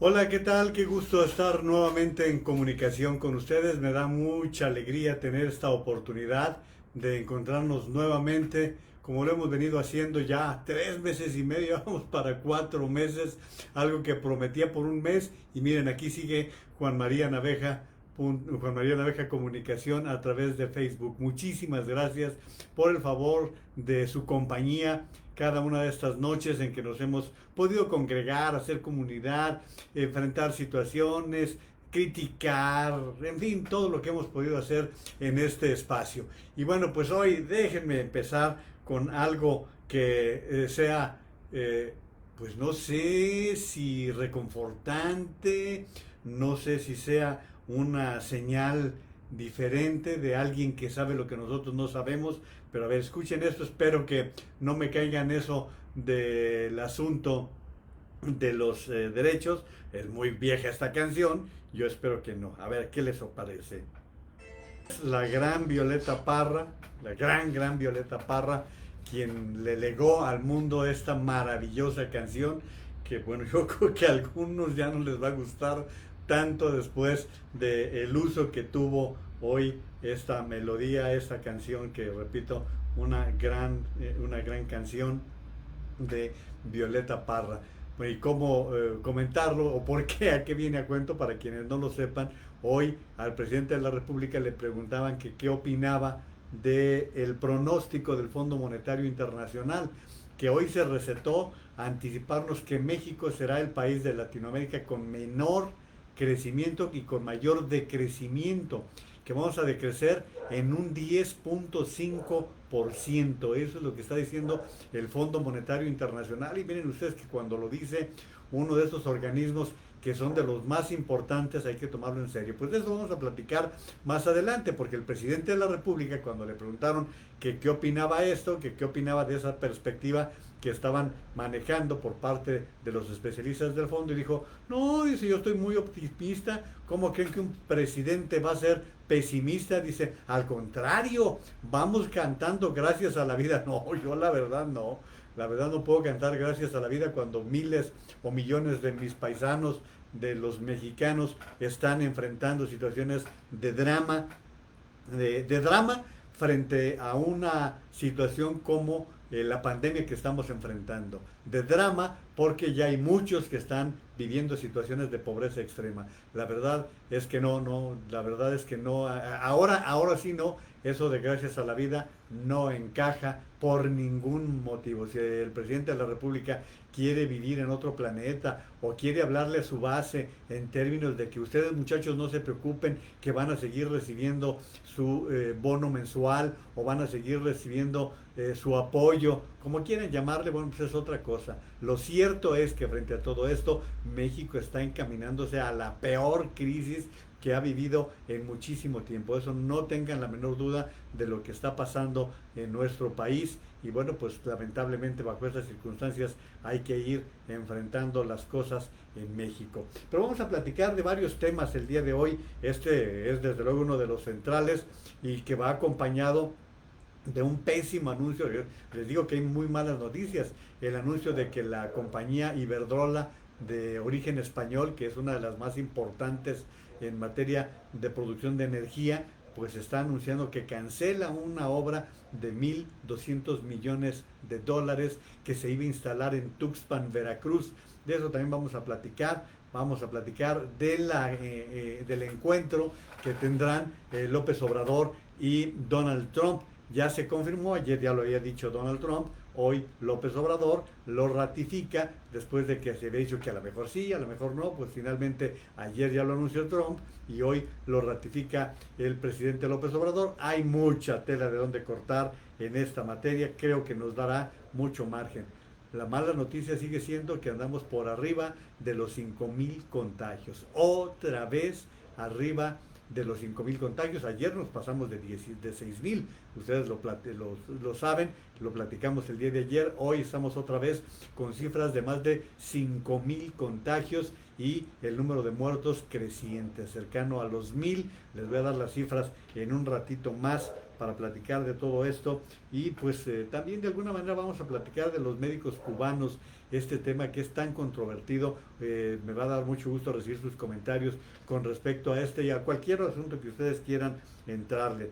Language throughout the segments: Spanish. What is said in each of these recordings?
Hola, ¿qué tal? Qué gusto estar nuevamente en comunicación con ustedes. Me da mucha alegría tener esta oportunidad de encontrarnos nuevamente, como lo hemos venido haciendo ya 3 meses y medio, vamos para 4 meses, algo que prometía por un mes. Y miren, aquí sigue Juan María Naveja, Juan María Naveja Comunicación a través de Facebook. Muchísimas gracias por el favor de su compañía cada una de estas noches en que nos hemos podido congregar, hacer comunidad, enfrentar situaciones, criticar, en fin, todo lo que hemos podido hacer en este espacio. Y bueno, pues hoy déjenme empezar con algo que sea, pues no sé si reconfortante, no sé si sea una señal diferente de alguien que sabe lo que nosotros no sabemos, pero a ver, escuchen esto, espero que no me caigan eso del asunto de los derechos. Es muy vieja esta canción, yo espero que no. A ver, ¿qué les parece? La gran Violeta Parra, la gran Violeta Parra, quien le legó al mundo esta maravillosa canción que bueno, yo creo que a algunos ya no les va a gustar tanto después del uso que tuvo hoy esta melodía, esta canción que repito, una gran canción de Violeta Parra. Y cómo comentarlo o por qué, a qué viene a cuento para quienes no lo sepan. Hoy al presidente de la República le preguntaban que qué opinaba del pronóstico del Fondo Monetario Internacional, que hoy se recetó a anticiparnos que México será el país de Latinoamérica con menor crecimiento y con mayor decrecimiento, que vamos a decrecer en un 10.5%. Eso es lo que está diciendo el Fondo Monetario Internacional. Y miren ustedes que cuando lo dice uno de esos organismos que son de los más importantes, hay que tomarlo en serio. Pues de eso vamos a platicar más adelante, porque el presidente de la República, cuando le preguntaron que qué opinaba esto, que qué opinaba de esa perspectiva que estaban manejando por parte de los especialistas del fondo, y dijo, no, dice, yo estoy muy optimista. ¿Cómo creen que un presidente va a ser pesimista? Dice, al contrario, vamos cantando gracias a la vida. No, yo la verdad no. La verdad no puedo cantar gracias a la vida cuando miles o millones de mis paisanos, de los mexicanos, están enfrentando situaciones de drama frente a una situación como la pandemia que estamos enfrentando. De drama porque ya hay muchos que están viviendo situaciones de pobreza extrema. La verdad es que no, la verdad es que no, ahora sí no, eso de gracias a la vida no encaja por ningún motivo. Si el presidente de la República quiere vivir en otro planeta o quiere hablarle a su base en términos de que ustedes muchachos no se preocupen, que van a seguir recibiendo su bono mensual o van a seguir recibiendo su apoyo, como quieran llamarle, bueno, pues es otra cosa. Lo cierto es que frente a todo esto, México está encaminándose a la peor crisis que ha vivido en muchísimo tiempo. Eso no tengan la menor duda de lo que está pasando en nuestro país. Y bueno, pues lamentablemente bajo estas circunstancias hay que ir enfrentando las cosas en México. Pero vamos a platicar de varios temas el día de hoy. Este es desde luego uno de los centrales y que va acompañado de un pésimo anuncio. Yo les digo que hay muy malas noticias. El anuncio de que la compañía Iberdrola, de origen español, que es una de las más importantes en materia de producción de energía, pues está anunciando que cancela una obra de 1.200 millones de dólares que se iba a instalar en Tuxpan, Veracruz. De eso también vamos a platicar. Vamos a platicar del encuentro que tendrán López Obrador y Donald Trump. Ya se confirmó, ayer ya lo había dicho Donald Trump, hoy López Obrador lo ratifica después de que se había dicho que a lo mejor sí, a lo mejor no, pues finalmente ayer ya lo anunció Trump y hoy lo ratifica el presidente López Obrador. Hay mucha tela de donde cortar en esta materia, creo que nos dará mucho margen. La mala noticia sigue siendo que andamos por arriba de los 5,000 contagios. Otra vez arriba de los 5,000 contagios. Ayer nos pasamos de 6,000. Ustedes lo saben, lo platicamos el día de ayer. Hoy estamos otra vez con cifras de más de 5,000 contagios y el número de muertos creciente, cercano a los 1,000. Les voy a dar las cifras en un ratito más para platicar de todo esto y pues también de alguna manera vamos a platicar de los médicos cubanos, este tema que es tan controvertido. Me va a dar mucho gusto recibir sus comentarios con respecto a este y a cualquier asunto que ustedes quieran entrarle.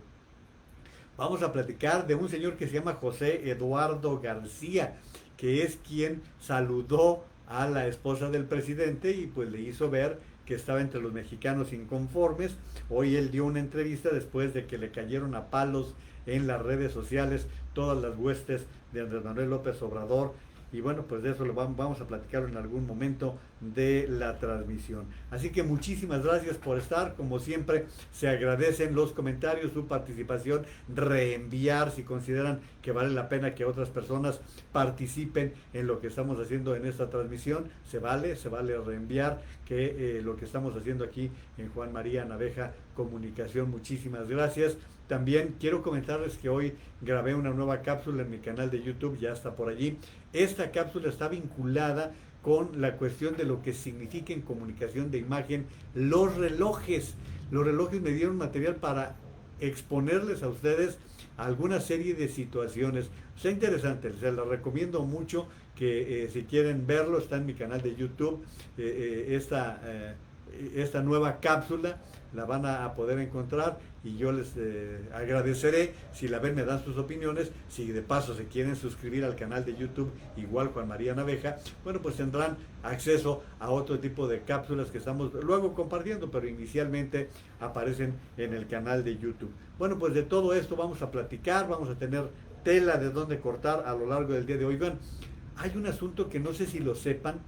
Vamos a platicar de un señor que se llama José Eduardo García, que es quien saludó a la esposa del presidente y pues le hizo ver que estaba entre los mexicanos inconformes. Hoy él dio una entrevista después de que le cayeron a palos en las redes sociales todas las huestes de Andrés Manuel López Obrador. Y bueno, pues de eso lo vamos a platicar en algún momento de la transmisión. Así que muchísimas gracias por estar. Como siempre, se agradecen los comentarios, su participación, reenviar si consideran que vale la pena que otras personas participen en lo que estamos haciendo en esta transmisión. Se vale reenviar que lo que estamos haciendo aquí en Juan María Naveja Comunicación. Muchísimas gracias. También quiero comentarles que hoy grabé una nueva cápsula en mi canal de YouTube, ya está por allí. Esta cápsula está vinculada con la cuestión de lo que significa en comunicación de imagen los relojes. Los relojes me dieron material para exponerles a ustedes alguna serie de situaciones. Está interesante, se la recomiendo mucho que si quieren verlo, está en mi canal de YouTube. Esta nueva cápsula la van a poder encontrar y yo les agradeceré si la ven, me dan sus opiniones. Si de paso se quieren suscribir al canal de YouTube, igual Juan María Naveja, bueno, pues tendrán acceso a otro tipo de cápsulas que estamos luego compartiendo, pero inicialmente aparecen en el canal de YouTube. Bueno, pues de todo esto vamos a platicar, vamos a tener tela de dónde cortar a lo largo del día de hoy. Bueno, hay un asunto que no sé si lo sepan,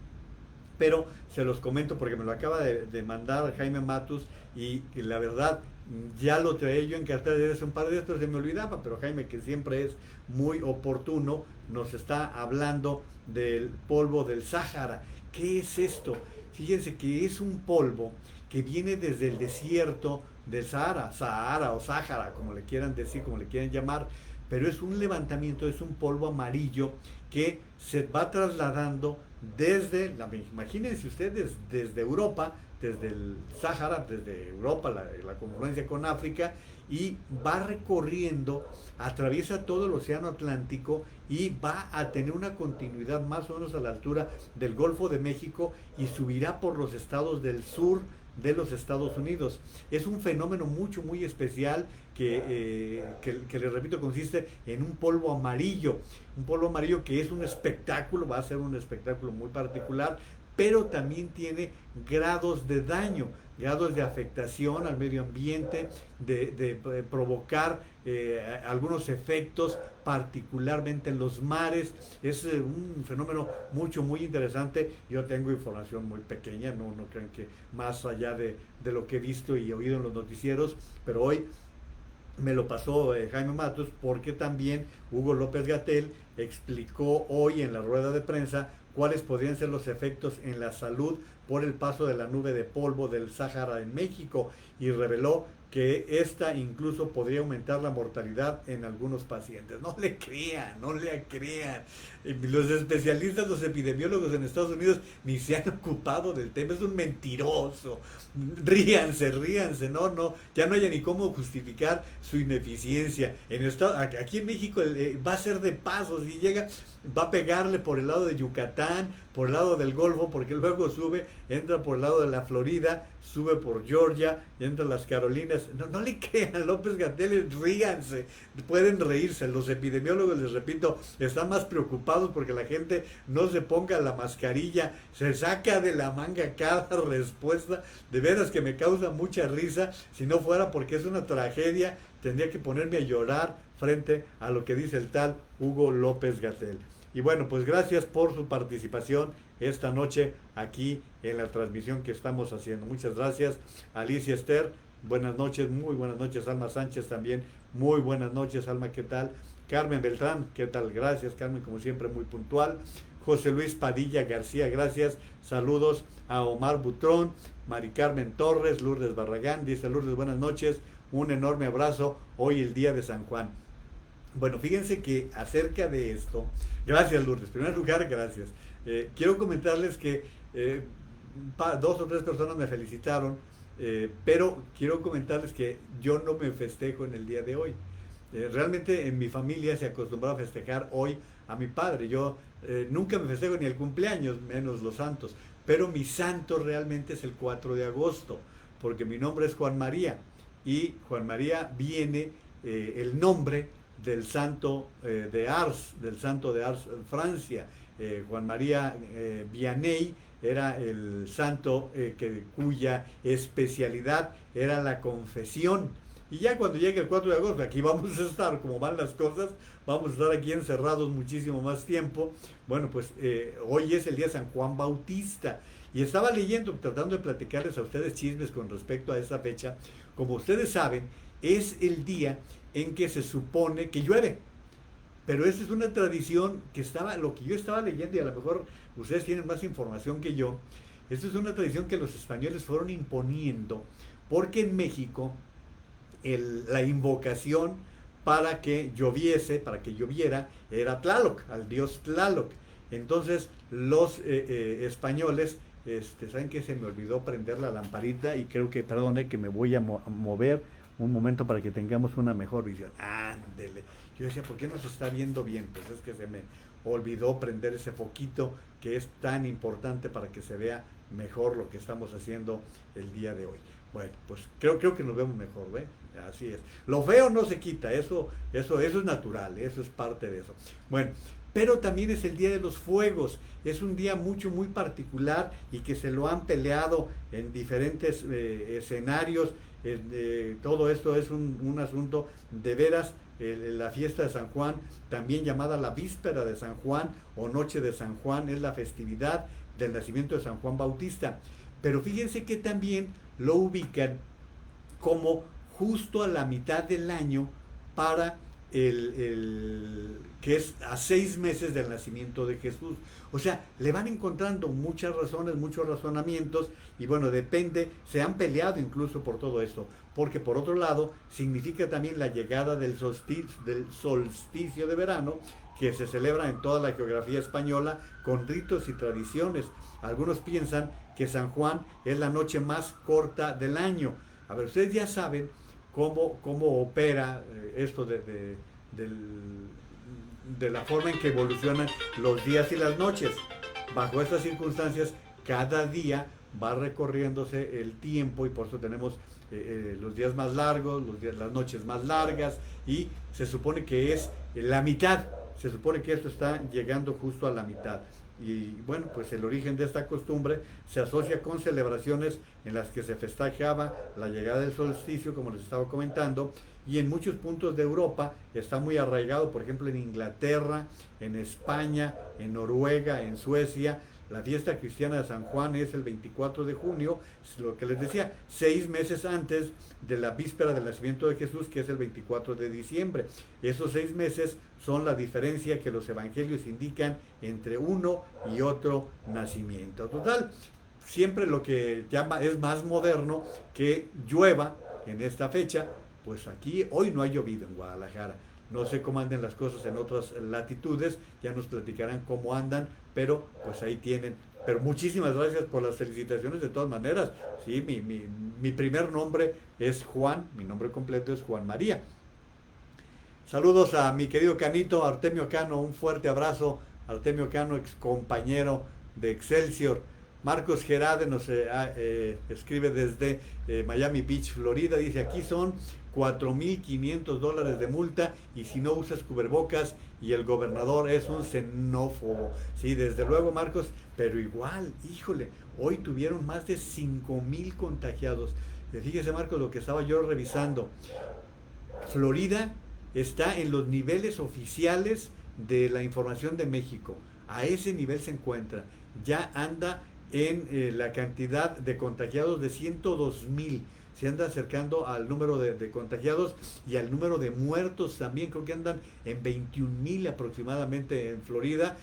pero se los comento porque me lo acaba de mandar Jaime Matus y la verdad ya lo traía yo en cartera desde hace un par de días, pero se me olvidaba. Pero Jaime, que siempre es muy oportuno, nos está hablando del polvo del Sáhara. ¿Qué es esto? Fíjense que es un polvo que viene desde el desierto del Sahara o Sáhara, como le quieran decir, como le quieran llamar, pero es un levantamiento, es un polvo amarillo que se va trasladando desde, imagínense ustedes, desde Europa, desde el Sáhara, desde Europa, la confluencia con África, y va recorriendo, atraviesa todo el océano Atlántico y va a tener una continuidad más o menos a la altura del Golfo de México y subirá por los estados del sur de los Estados Unidos. Es un fenómeno muy especial que les repito, consiste en un polvo amarillo que es un espectáculo, va a ser un espectáculo muy particular, pero también tiene grados de daño, grados de afectación al medio ambiente, de provocar algunos efectos, particularmente en los mares. Es un fenómeno muy interesante. Yo tengo información muy pequeña, no crean que más allá de lo que he visto y oído en los noticieros, pero hoy me lo pasó Jaime Matus, porque también Hugo López-Gatell explicó hoy en la rueda de prensa cuáles podrían ser los efectos en la salud por el paso de la nube de polvo del Sáhara en México, y reveló que esta incluso podría aumentar la mortalidad en algunos pacientes. No le crean. Los especialistas, los epidemiólogos en Estados Unidos ni se han ocupado del tema. Es un mentiroso. Ríanse. No, ya no hay ni cómo justificar su ineficiencia. Aquí en México va a ser de paso. Si llega, va a pegarle por el lado de Yucatán, por el lado del Golfo, porque luego entra por el lado de la Florida, sube por Georgia, entra a las Carolinas. No le crean, López-Gatell, ríanse, pueden reírse. Los epidemiólogos, les repito, están más preocupados porque la gente no se ponga la mascarilla, se saca de la manga cada respuesta. De veras que me causa mucha risa. Si no fuera porque es una tragedia, tendría que ponerme a llorar frente a lo que dice el tal Hugo López-Gatell. Y bueno, pues gracias por su participación esta noche aquí en la transmisión que estamos haciendo. Muchas gracias, Alicia Esther, buenas noches, muy buenas noches. Alma Sánchez también, muy buenas noches. Alma, ¿qué tal? Carmen Beltrán, ¿qué tal? Gracias, Carmen, como siempre, muy puntual. José Luis Padilla García, gracias. Saludos a Omar Butrón, Mari Carmen Torres, Lourdes Barragán, dice Lourdes, buenas noches, un enorme abrazo, hoy el día de San Juan. Bueno, fíjense que acerca de esto, gracias Lourdes, en primer lugar, gracias. Quiero comentarles que 2 o 3 personas me felicitaron, pero quiero comentarles que yo no me festejo en el día de hoy. Realmente en mi familia se acostumbraba a festejar hoy a mi padre. Yo nunca me festejo ni el cumpleaños, menos los santos. Pero mi santo realmente es el 4 de agosto, porque mi nombre es Juan María. Y Juan María viene el nombre del santo de Ars, del santo de Ars, Francia. Juan María Vianney era el santo cuya especialidad era la confesión. Y ya cuando llegue el 4 de agosto, aquí vamos a estar, como van las cosas, vamos a estar aquí encerrados muchísimo más tiempo. Bueno, pues hoy es el día de San Juan Bautista. Y estaba leyendo, tratando de platicarles a ustedes chismes con respecto a esa fecha. Como ustedes saben, es el día en que se supone que llueve. Pero esa es una tradición que estaba, lo que yo estaba leyendo, y a lo mejor ustedes tienen más información que yo. Esta es una tradición que los españoles fueron imponiendo, porque en México la invocación para que lloviese, para que lloviera, era Tlaloc, al dios Tlaloc. Entonces los españoles, ¿saben qué? Se me olvidó prender la lamparita y creo que, perdone, que me voy a mover un momento para que tengamos una mejor visión. Ándele. Yo decía, ¿por qué no se está viendo bien? Pues es que se me olvidó prender ese foquito que es tan importante para que se vea mejor lo que estamos haciendo el día de hoy. Bueno, pues creo que nos vemos mejor, ¿ve? Así es. Lo feo no se quita, eso es natural, eso es parte de eso. Bueno, pero también es el Día de los Fuegos. Es un día muy particular y que se lo han peleado en diferentes escenarios. Todo esto es un asunto de veras. La fiesta de San Juan, también llamada la víspera de San Juan o noche de San Juan, es la festividad del nacimiento de San Juan Bautista. Pero fíjense que también lo ubican como justo a la mitad del año para que es a 6 meses del nacimiento de Jesús. O sea, le van encontrando muchas razones, muchos razonamientos, y bueno, depende, se han peleado incluso por todo esto, porque por otro lado significa también la llegada del solsticio de verano, que se celebra en toda la geografía española con ritos y tradiciones. Algunos piensan que San Juan es la noche más corta del año. A ver, ustedes ya saben cómo opera esto de la forma en que evolucionan los días y las noches. Bajo estas circunstancias, cada día va recorriéndose el tiempo y por eso tenemos los días más largos, las noches más largas, y se supone que es la mitad. Se supone que esto está llegando justo a la mitad. Y bueno, pues el origen de esta costumbre se asocia con celebraciones en las que se festejaba la llegada del solsticio, como les estaba comentando, y en muchos puntos de Europa está muy arraigado, por ejemplo en Inglaterra, en España, en Noruega, en Suecia. La fiesta cristiana de San Juan es el 24 de junio, es lo que les decía, 6 meses antes de la víspera del nacimiento de Jesús, que es el 24 de diciembre. Esos 6 meses son la diferencia que los evangelios indican entre uno y otro nacimiento. Total, siempre lo que llama es más moderno que llueva en esta fecha. Pues aquí hoy no ha llovido en Guadalajara. No sé cómo andan las cosas en otras latitudes, ya nos platicarán cómo andan, pero pues ahí tienen. Pero muchísimas gracias por las felicitaciones de todas maneras. Sí, mi primer nombre es Juan, mi nombre completo es Juan María. Saludos a mi querido Canito, Artemio Cano, un fuerte abrazo. Artemio Cano, ex compañero de Excelsior. Marcos Gerade nos escribe desde Miami Beach, Florida. Dice, aquí son $4,500 de multa y si no usas cubrebocas, y el gobernador es un xenófobo. Sí, desde luego, Marcos, pero igual, híjole, hoy tuvieron más de 5,000 contagiados. Fíjese, Marcos, lo que estaba yo revisando. Florida está en los niveles oficiales de la información de México. A ese nivel se encuentra. Ya anda en la cantidad de contagiados de 102,000. Se anda acercando al número de contagiados y al número de muertos también. Creo que andan en 21,000 aproximadamente en Florida.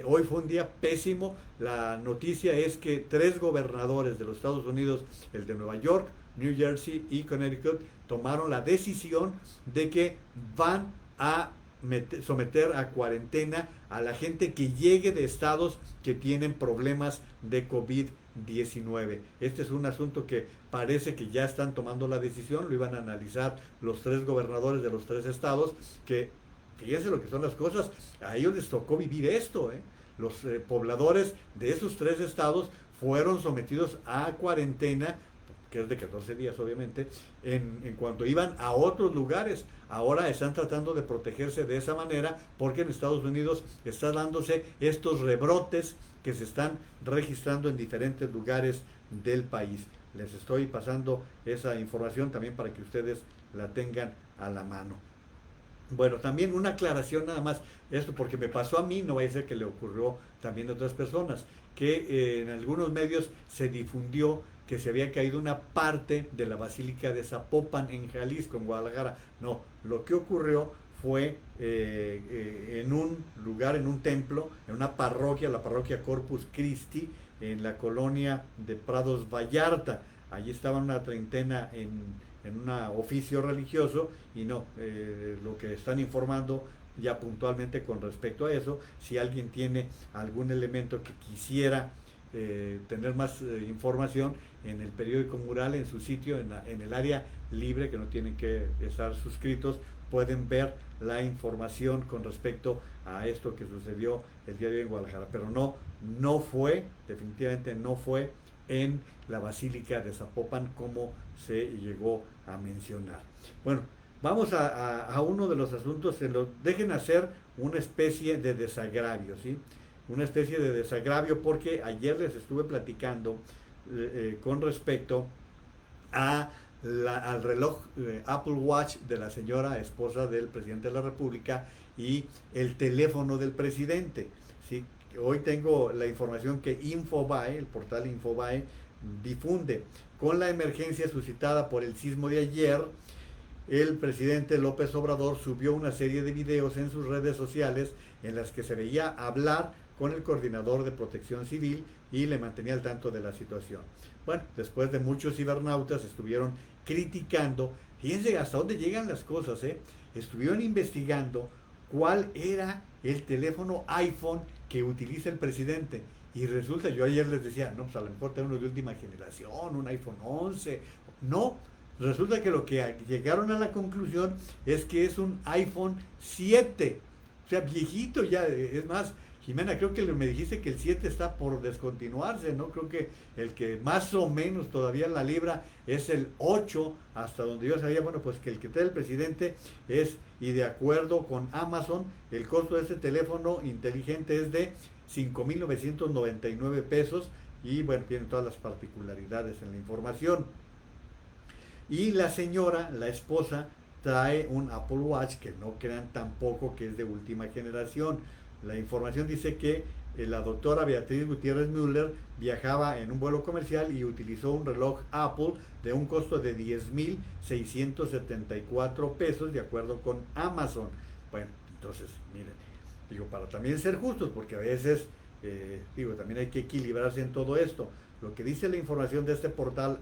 Hoy fue un día pésimo. La noticia es que 3 gobernadores de los Estados Unidos, el de Nueva York, New Jersey y Connecticut, tomaron la decisión de que van a someter a cuarentena a la gente que llegue de estados que tienen problemas de COVID-19. 19. Este es un asunto que parece que ya están tomando la decisión, lo iban a analizar los tres gobernadores de los tres estados, que fíjense lo que son las cosas, a ellos les tocó vivir esto, ¿eh? Los pobladores de esos tres estados fueron sometidos a cuarentena, que es de 14 días obviamente, en cuanto iban a otros lugares. Ahora están tratando de protegerse de esa manera porque en Estados Unidos están dándose estos rebrotes que se están registrando en diferentes lugares del país. Les estoy pasando esa información también para que ustedes la tengan a la mano. Bueno, también una aclaración nada más, esto porque me pasó a mí, no vaya a ser que le ocurrió también a otras personas, que en algunos medios se difundió que se había caído una parte de la Basílica de Zapopan en Jalisco, en Guadalajara. No, lo que ocurrió fue en un lugar, en un templo, en una parroquia, la parroquia Corpus Christi, en la colonia de Prados Vallarta. Allí estaban una treintena en un oficio religioso y no, lo que están informando ya puntualmente con respecto a eso, si alguien tiene algún elemento que quisiera tener más información, en el periódico Mural, en su sitio, en el área libre, que no tienen que estar suscritos, pueden ver la información con respecto a esto que sucedió el día de hoy en Guadalajara. Pero no fue, definitivamente no fue en la Basílica de Zapopan como se llegó a mencionar. Bueno, vamos a uno de los asuntos, dejen hacer una especie de desagravio, ¿sí? Una especie de desagravio porque ayer les estuve platicando con respecto al reloj Apple Watch de la señora esposa del presidente de la República y el teléfono del presidente, ¿sí? Hoy tengo la información que Infobae, el portal Infobae, difunde. Con la emergencia suscitada por el sismo de ayer, el presidente López Obrador subió una serie de videos en sus redes sociales en las que se veía hablar con el coordinador de Protección Civil y le mantenía al tanto de la situación. Bueno, después de muchos cibernautas estuvieron criticando, fíjense hasta dónde llegan las cosas, estuvieron investigando cuál era el teléfono iPhone que utiliza el presidente. Y resulta, yo ayer les decía, no, pues a lo mejor tengo uno de última generación, un iPhone 11. No, resulta que lo que llegaron a la conclusión es que es un iPhone 7. O sea, viejito ya, es más, Jimena, creo que me dijiste que el 7 está por descontinuarse, ¿no? Creo que el que más o menos todavía la libra es el 8, hasta donde yo sabía, bueno, pues que el que trae el presidente es, y de acuerdo con Amazon, el costo de este teléfono inteligente es de 5,999 pesos y bueno, tienen todas las particularidades en la información. Y la señora, la esposa, trae un Apple Watch que no crean tampoco que es de última generación. La información dice que la doctora Beatriz Gutiérrez Müller viajaba en un vuelo comercial y utilizó un reloj Apple de un costo de 10,674 pesos de acuerdo con Amazon. Bueno, entonces, miren, digo, para también ser justos, porque a veces, también hay que equilibrarse en todo esto. Lo que dice la información de este portal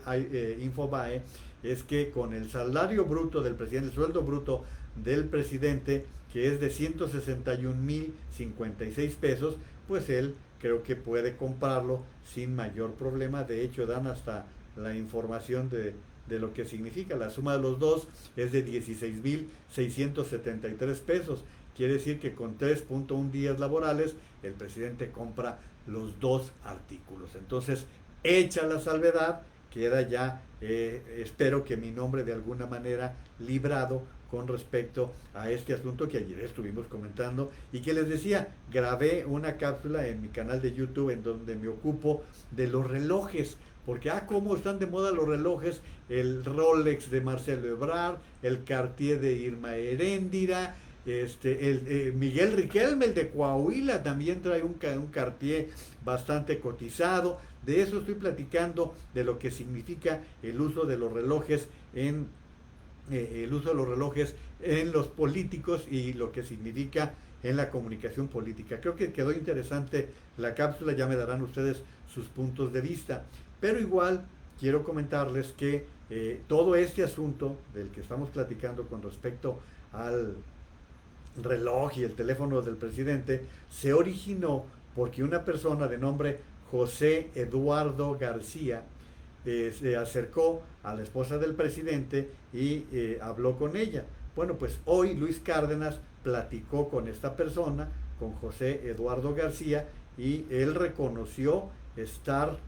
Infobae es que con el salario bruto del presidente, el sueldo bruto del presidente, que es de 161,056 pesos, pues él creo que puede comprarlo sin mayor problema. De hecho, dan hasta la información de lo que significa. La suma de los dos es de 16,673 pesos. Quiere decir que con 3.1 días laborales el presidente compra los dos artículos. Entonces, hecha la salvedad, queda ya, espero que mi nombre de alguna manera librado con respecto a este asunto que ayer estuvimos comentando y que les decía, grabé una cápsula en mi canal de YouTube en donde me ocupo de los relojes, porque cómo están de moda los relojes, el Rolex de Marcelo Ebrard, el Cartier de Irma Heréndira, Miguel Riquelme, el de Coahuila, también trae un Cartier bastante cotizado. De eso estoy platicando, de lo que significa el uso de los relojes en los políticos y lo que significa en la comunicación política. Creo que quedó interesante la cápsula, ya me darán ustedes sus puntos de vista, pero igual quiero comentarles que todo este asunto del que estamos platicando con respecto al reloj y el teléfono del presidente se originó porque una persona de nombre José Eduardo García se acercó a la esposa del presidente y habló con ella. Bueno, pues hoy Luis Cárdenas platicó con esta persona, con José Eduardo García, y él reconoció estar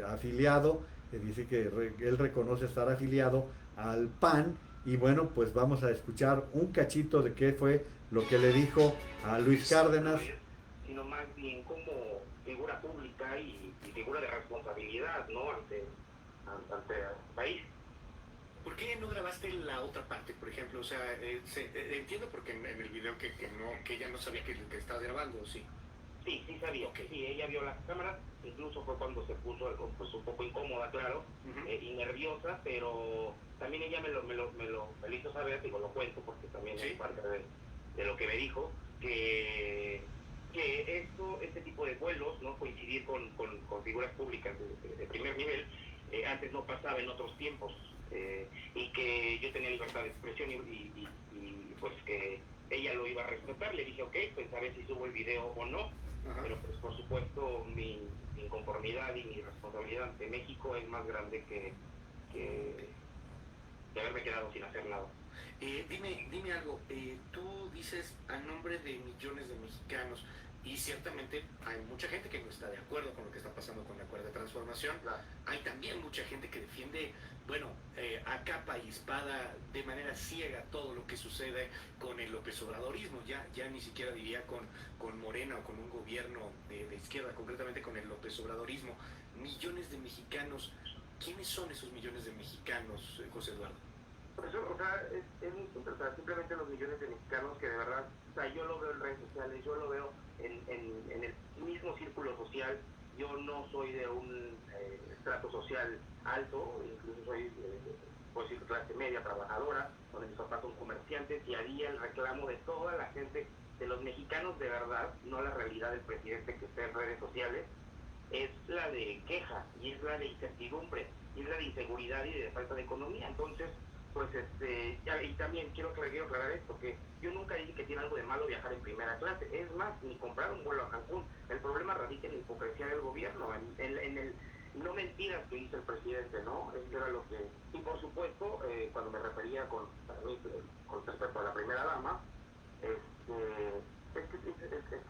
afiliado, dice que él reconoce estar afiliado al PAN, y bueno, pues vamos a escuchar un cachito de qué fue lo que le dijo a Luis Cárdenas. Sino más bien como figura pública y figura de responsabilidad, ¿no? Ante el país. ¿Por qué no grabaste la otra parte, por ejemplo? O sea, entiendo porque en el video que ella no sabía que estaba grabando, ¿sí? Sí, sí sabía. Okay. Sí, ella vio las cámaras, incluso fue cuando se puso pues, un poco incómoda, claro, y nerviosa, pero también ella me lo hizo saber, digo, lo cuento porque también ¿sí? Es parte de lo que me dijo, que este tipo de vuelos, ¿no? Coincidir con figuras públicas de primer nivel, antes no pasaba en otros tiempos, y que yo tenía libertad de expresión y pues que ella lo iba a respetar. Le dije, ok, pues a ver si subo el video o no. Ajá. Pero pues por supuesto mi inconformidad y mi responsabilidad ante México es más grande que haberme quedado sin hacer nada. Dime algo, tú dices a nombre de millones de mexicanos, y ciertamente hay mucha gente que no está de acuerdo con lo que está pasando con la Cuarta Transformación. Claro. Hay también mucha gente que defiende, bueno, a capa y espada, de manera ciega, todo lo que sucede con el López Obradorismo. Ya ni siquiera diría con Morena o con un gobierno de izquierda, concretamente con el López Obradorismo. Millones de mexicanos. ¿Quiénes son esos millones de mexicanos, José Eduardo? Pues, o sea, es muy simple, o sea, simplemente los millones de mexicanos que de verdad, o sea, yo lo veo en redes sociales, yo lo veo en el mismo círculo social. Yo no soy de un estrato social alto, incluso soy puedo decir clase media, trabajadora, donde mis papás son comerciantes, y haría el reclamo de toda la gente, de los mexicanos de verdad, no la realidad del presidente que está en redes sociales, es la de queja, y es la de incertidumbre, y es la de inseguridad y de falta de economía. Entonces, pues y también quiero aclarar esto, que yo nunca dije que tiene algo de malo viajar en primera clase, es más, ni comprar un vuelo a Cancún. El problema radica en la hipocresía del gobierno, en el no mentiras que dice el presidente, ¿no? Eso era lo que... Y por supuesto, cuando me refería con respecto a la primera dama, es que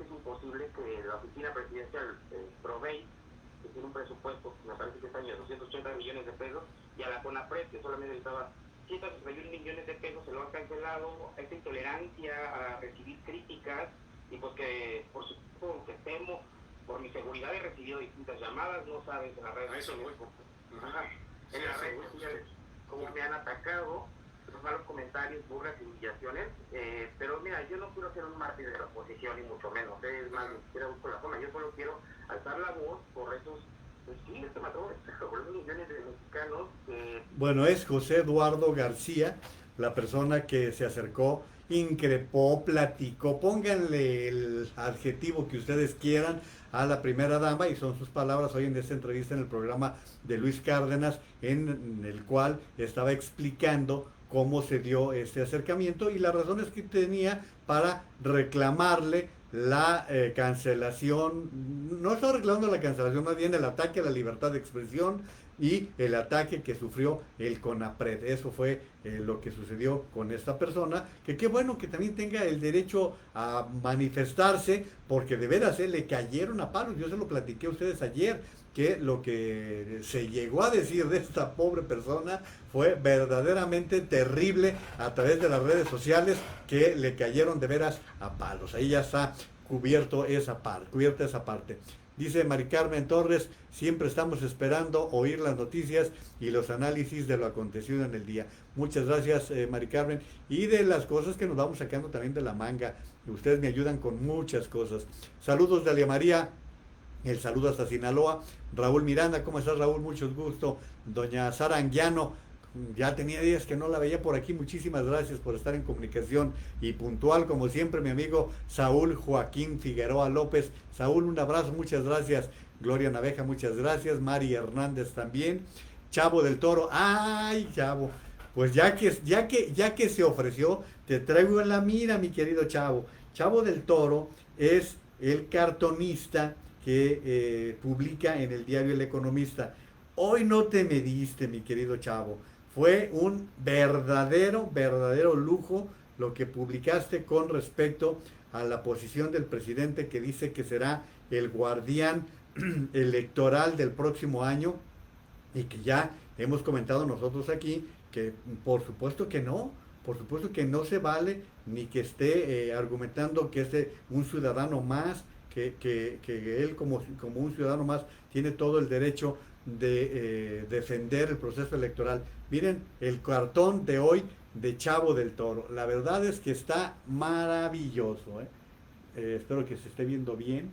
es imposible que la oficina presidencial Provey, que tiene un presupuesto, me parece que está en 280 millones de pesos, y a la CONAPRED, que solamente necesitaba 161 millones de pesos, se lo han cancelado. Esta intolerancia a recibir críticas, y pues que por supuesto que temo por mi seguridad he recibido distintas llamadas, no sabes, en las redes sociales, en las redes sociales cómo me han atacado, los malos comentarios, burlas y humillaciones, pero mira, yo no quiero ser un mártir de la oposición, ni mucho menos, es más, ni siquiera busco la forma, yo solo quiero alzar la voz por esos, pues sí, por esos millones de mexicanos que... Bueno, es José Eduardo García, la persona que se acercó, increpó, platicó, pónganle el adjetivo que ustedes quieran a la primera dama, y son sus palabras hoy en esta entrevista en el programa de Luis Cárdenas, en el cual estaba explicando cómo se dio este acercamiento y las razones que tenía para reclamarle la cancelación. No estaba reclamando la cancelación, más bien el ataque a la libertad de expresión y el ataque que sufrió el CONAPRED. Eso fue lo que sucedió con esta persona, que qué bueno que también tenga el derecho a manifestarse, porque de veras le cayeron a palos. Yo se lo platiqué a ustedes ayer, que lo que se llegó a decir de esta pobre persona fue verdaderamente terrible a través de las redes sociales, que le cayeron de veras a palos. Ahí ya está cubierta esa parte. Dice Mari Carmen Torres, siempre estamos esperando oír las noticias y los análisis de lo acontecido en el día. Muchas gracias, Mari Carmen. Y de las cosas que nos vamos sacando también de la manga. Ustedes me ayudan con muchas cosas. Saludos de Alia María. El saludo hasta Sinaloa. Raúl Miranda, ¿cómo estás, Raúl? Mucho gusto. Doña Sara Anguiano, ya tenía días que no la veía por aquí. Muchísimas gracias por estar en comunicación y puntual, como siempre, mi amigo Saúl Joaquín Figueroa López. Saúl, un abrazo, muchas gracias. Gloria Naveja, muchas gracias. Mari Hernández también. Chavo del Toro, ay, Chavo, pues ya que se ofreció, te traigo en la mira, mi querido Chavo. Chavo del Toro es el cartonista que publica en el diario El Economista. Hoy no te mediste, mi querido Chavo. Fue un verdadero lujo lo que publicaste con respecto a la posición del presidente, que dice que será el guardián electoral del próximo año, y que ya hemos comentado nosotros aquí que por supuesto que no se vale ni que esté argumentando que es un ciudadano más, que él como un ciudadano más tiene todo el derecho de defender el proceso electoral. Miren el cartón de hoy de Chavo del Toro, la verdad es que está maravilloso, espero que se esté viendo bien,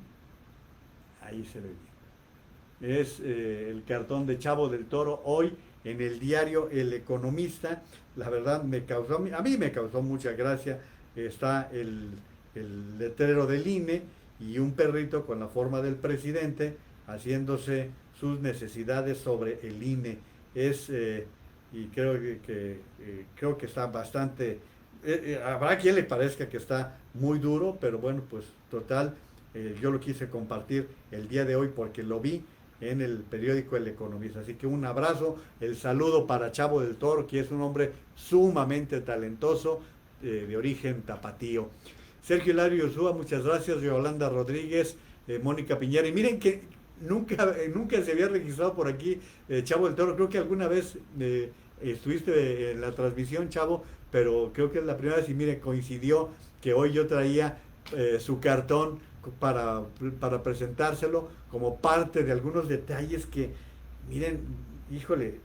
ahí se ve bien. Es el cartón de Chavo del Toro hoy en el diario El Economista. La verdad a mí me causó mucha gracia. Está el letrero del INE y un perrito con la forma del presidente haciéndose sus necesidades sobre el INE. Y creo que está bastante... habrá quien le parezca que está muy duro, pero bueno, pues total, yo lo quise compartir el día de hoy porque lo vi en el periódico El Economista. Así que un abrazo, el saludo para Chavo del Toro, que es un hombre sumamente talentoso, de origen tapatío. Sergio Hilario Ursúa, muchas gracias. Yolanda Rodríguez, Mónica Piñera. Y miren que nunca se había registrado por aquí Chavo del Toro. Creo que alguna vez estuviste en la transmisión, Chavo, pero creo que es la primera vez, y mire, coincidió que hoy yo traía su cartón para presentárselo como parte de algunos detalles que, miren, híjole,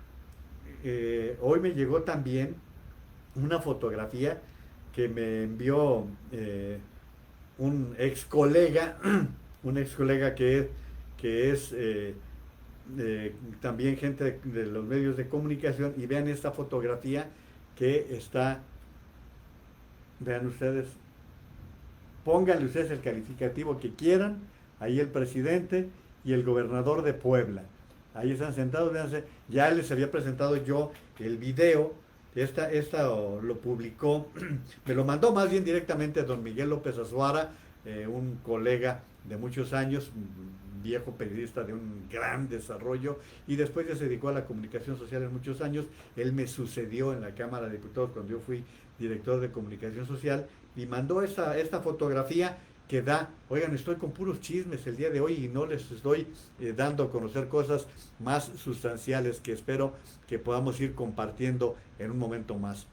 hoy me llegó también una fotografía que me envió un ex colega que es también gente de los medios de comunicación, y vean esta fotografía que está, vean ustedes, pónganle ustedes el calificativo que quieran, ahí el presidente y el gobernador de Puebla, ahí están sentados, véanse, ya les había presentado yo el video, esta lo publicó, me lo mandó más bien directamente don Miguel López Azuara, un colega de muchos años, viejo periodista de un gran desarrollo, y después ya se dedicó a la comunicación social en muchos años. Él me sucedió en la Cámara de Diputados cuando yo fui director de comunicación social, y mandó esta fotografía que da, oigan, estoy con puros chismes el día de hoy y no les estoy dando a conocer cosas más sustanciales que espero que podamos ir compartiendo en un momento más.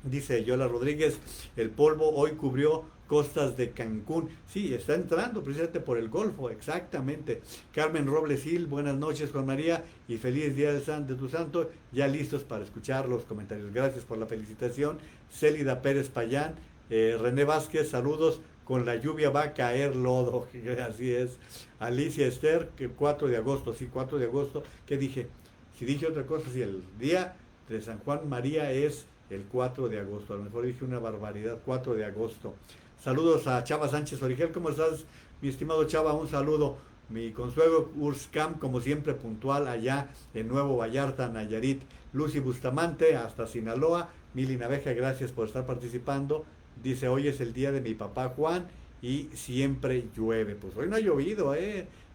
Dice Yola Rodríguez, el polvo hoy cubrió costas de Cancún. Sí, está entrando precisamente por el Golfo, exactamente. Carmen Robles Gil, buenas noches, Juan María, y feliz día de tu santo. Ya listos para escuchar los comentarios. Gracias por la felicitación. Célida Pérez Payán, René Vázquez, saludos. Con la lluvia va a caer lodo, así es. Alicia Esther, que 4 de agosto, sí, 4 de agosto. ¿Qué dije? Si dije otra cosa, si el día de San Juan María es el 4 de agosto, a lo mejor dije una barbaridad, 4 de agosto. Saludos a Chava Sánchez Origel, ¿cómo estás, mi estimado Chava? Un saludo. Mi consuelo Urscam, como siempre, puntual allá en Nuevo Vallarta, Nayarit. Lucy Bustamante, hasta Sinaloa. Mili Naveja, gracias por estar participando. Dice, hoy es el día de mi papá Juan y siempre llueve. Pues hoy no ha llovido,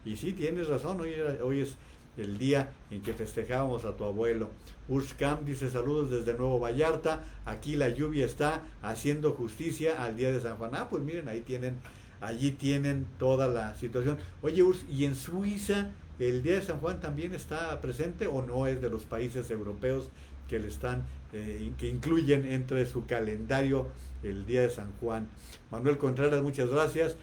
y sí, tienes razón, hoy es el día en que festejábamos a tu abuelo. Urscam dice, saludos desde Nuevo Vallarta, aquí la lluvia está haciendo justicia al día de San Juan. Pues miren, allí tienen toda la situación. Oye, Urs, ¿y en Suiza el día de San Juan también está presente o no es de los países europeos que que incluyen entre su calendario el día de San Juan? Manuel Contreras, muchas gracias.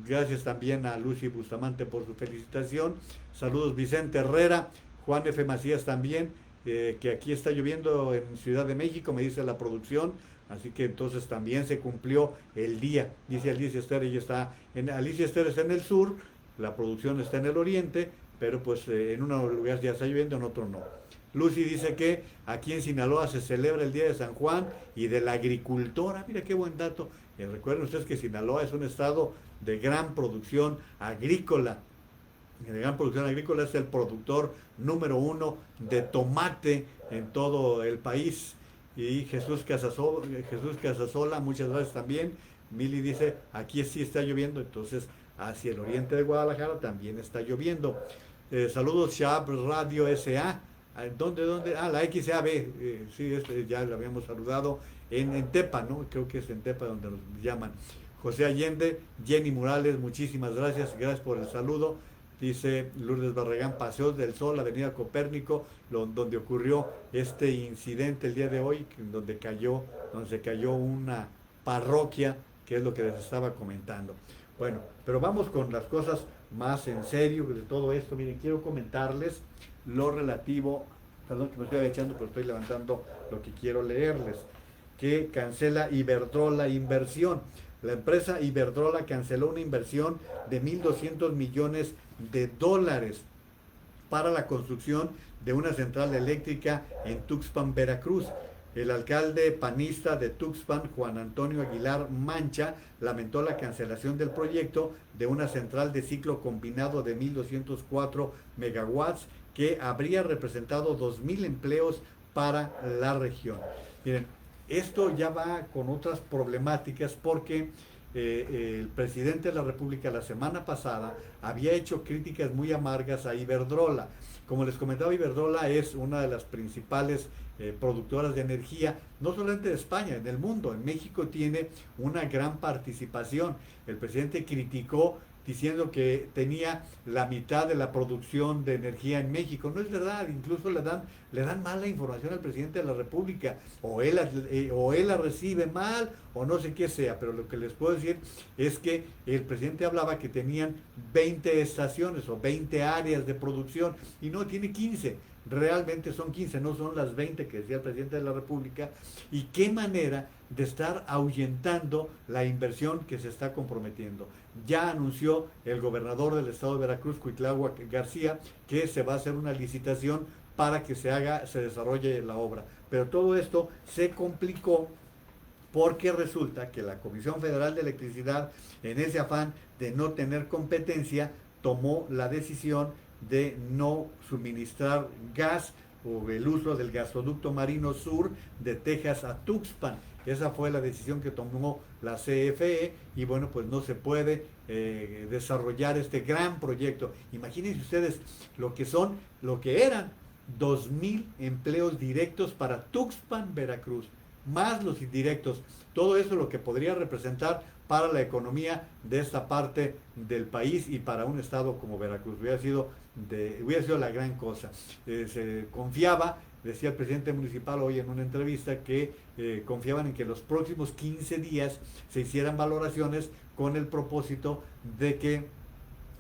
Gracias también a Lucy Bustamante por su felicitación. Saludos Vicente Herrera, Juan F. Macías también, que aquí está lloviendo en Ciudad de México, me dice la producción, así que entonces también se cumplió el día. Dice Alicia Esther, Alicia Esther está en el sur, la producción está en el oriente, pero pues en unos lugares ya está lloviendo, en otro no. Lucy dice que aquí en Sinaloa se celebra el Día de San Juan y de la agricultora. Mira qué buen dato. Recuerden ustedes que Sinaloa es un estado de gran producción agrícola. De gran producción agrícola, es el productor número 1 de tomate en todo el país. Y Jesús Casasola, muchas gracias también. Mili dice, aquí sí está lloviendo, entonces hacia el oriente de Guadalajara también está lloviendo. Saludos Shab Radio SA. ¿Dónde? La XAB, sí, ya lo habíamos saludado en Tepa, ¿no? Creo que es en Tepa donde nos llaman. José Allende, Jenny Morales, muchísimas gracias por el saludo. Dice Lourdes Barragán, Paseos del Sol, Avenida Copérnico, donde ocurrió este incidente el día de hoy, donde se cayó una parroquia, que es lo que les estaba comentando. Bueno, pero vamos con las cosas más en serio de todo esto. Miren, quiero comentarles lo relativo, perdón que me estoy echando, pero estoy levantando lo que quiero leerles, que cancela Iberdrola Inversión. La empresa Iberdrola canceló una inversión de 1.200 millones de dólares para la construcción de una central eléctrica en Tuxpan, Veracruz. El alcalde panista de Tuxpan, Juan Antonio Aguilar Mancha, lamentó la cancelación del proyecto de una central de ciclo combinado de 1.204 megawatts que habría representado 2.000 empleos para la región. Miren, esto ya va con otras problemáticas porque el presidente de la República la semana pasada había hecho críticas muy amargas a Iberdrola. Como les comentaba, Iberdrola es una de las principales productoras de energía, no solamente de España, en el mundo. En México tiene una gran participación. El presidente criticó diciendo que tenía la mitad de la producción de energía en México. No es verdad, incluso le dan mala información al presidente de la República, o él la recibe mal, o no sé qué sea, pero lo que les puedo decir es que el presidente hablaba que tenían 20 estaciones o 20 áreas de producción, y no, tiene 15. Realmente son 15, no son las 20 que decía el presidente de la República. Y qué manera de estar ahuyentando la inversión que se está comprometiendo. Ya anunció el gobernador del estado de Veracruz, Cuitláhuac García, que se va a hacer una licitación para que se desarrolle la obra. Pero todo esto se complicó porque resulta que la Comisión Federal de Electricidad, en ese afán de no tener competencia, tomó la decisión de no suministrar gas o el uso del gasoducto Marino Sur de Texas a Tuxpan. Esa fue la decisión que tomó la CFE y bueno, pues no se puede desarrollar este gran proyecto. Imagínense ustedes lo que eran 2.000 empleos directos para Tuxpan, Veracruz, más los indirectos. Todo eso lo que podría representar para la economía de esta parte del país y para un estado como Veracruz. Hubiera sido la gran cosa. Se confiaba, decía el presidente municipal hoy en una entrevista, que confiaban en que los próximos 15 días se hicieran valoraciones con el propósito de que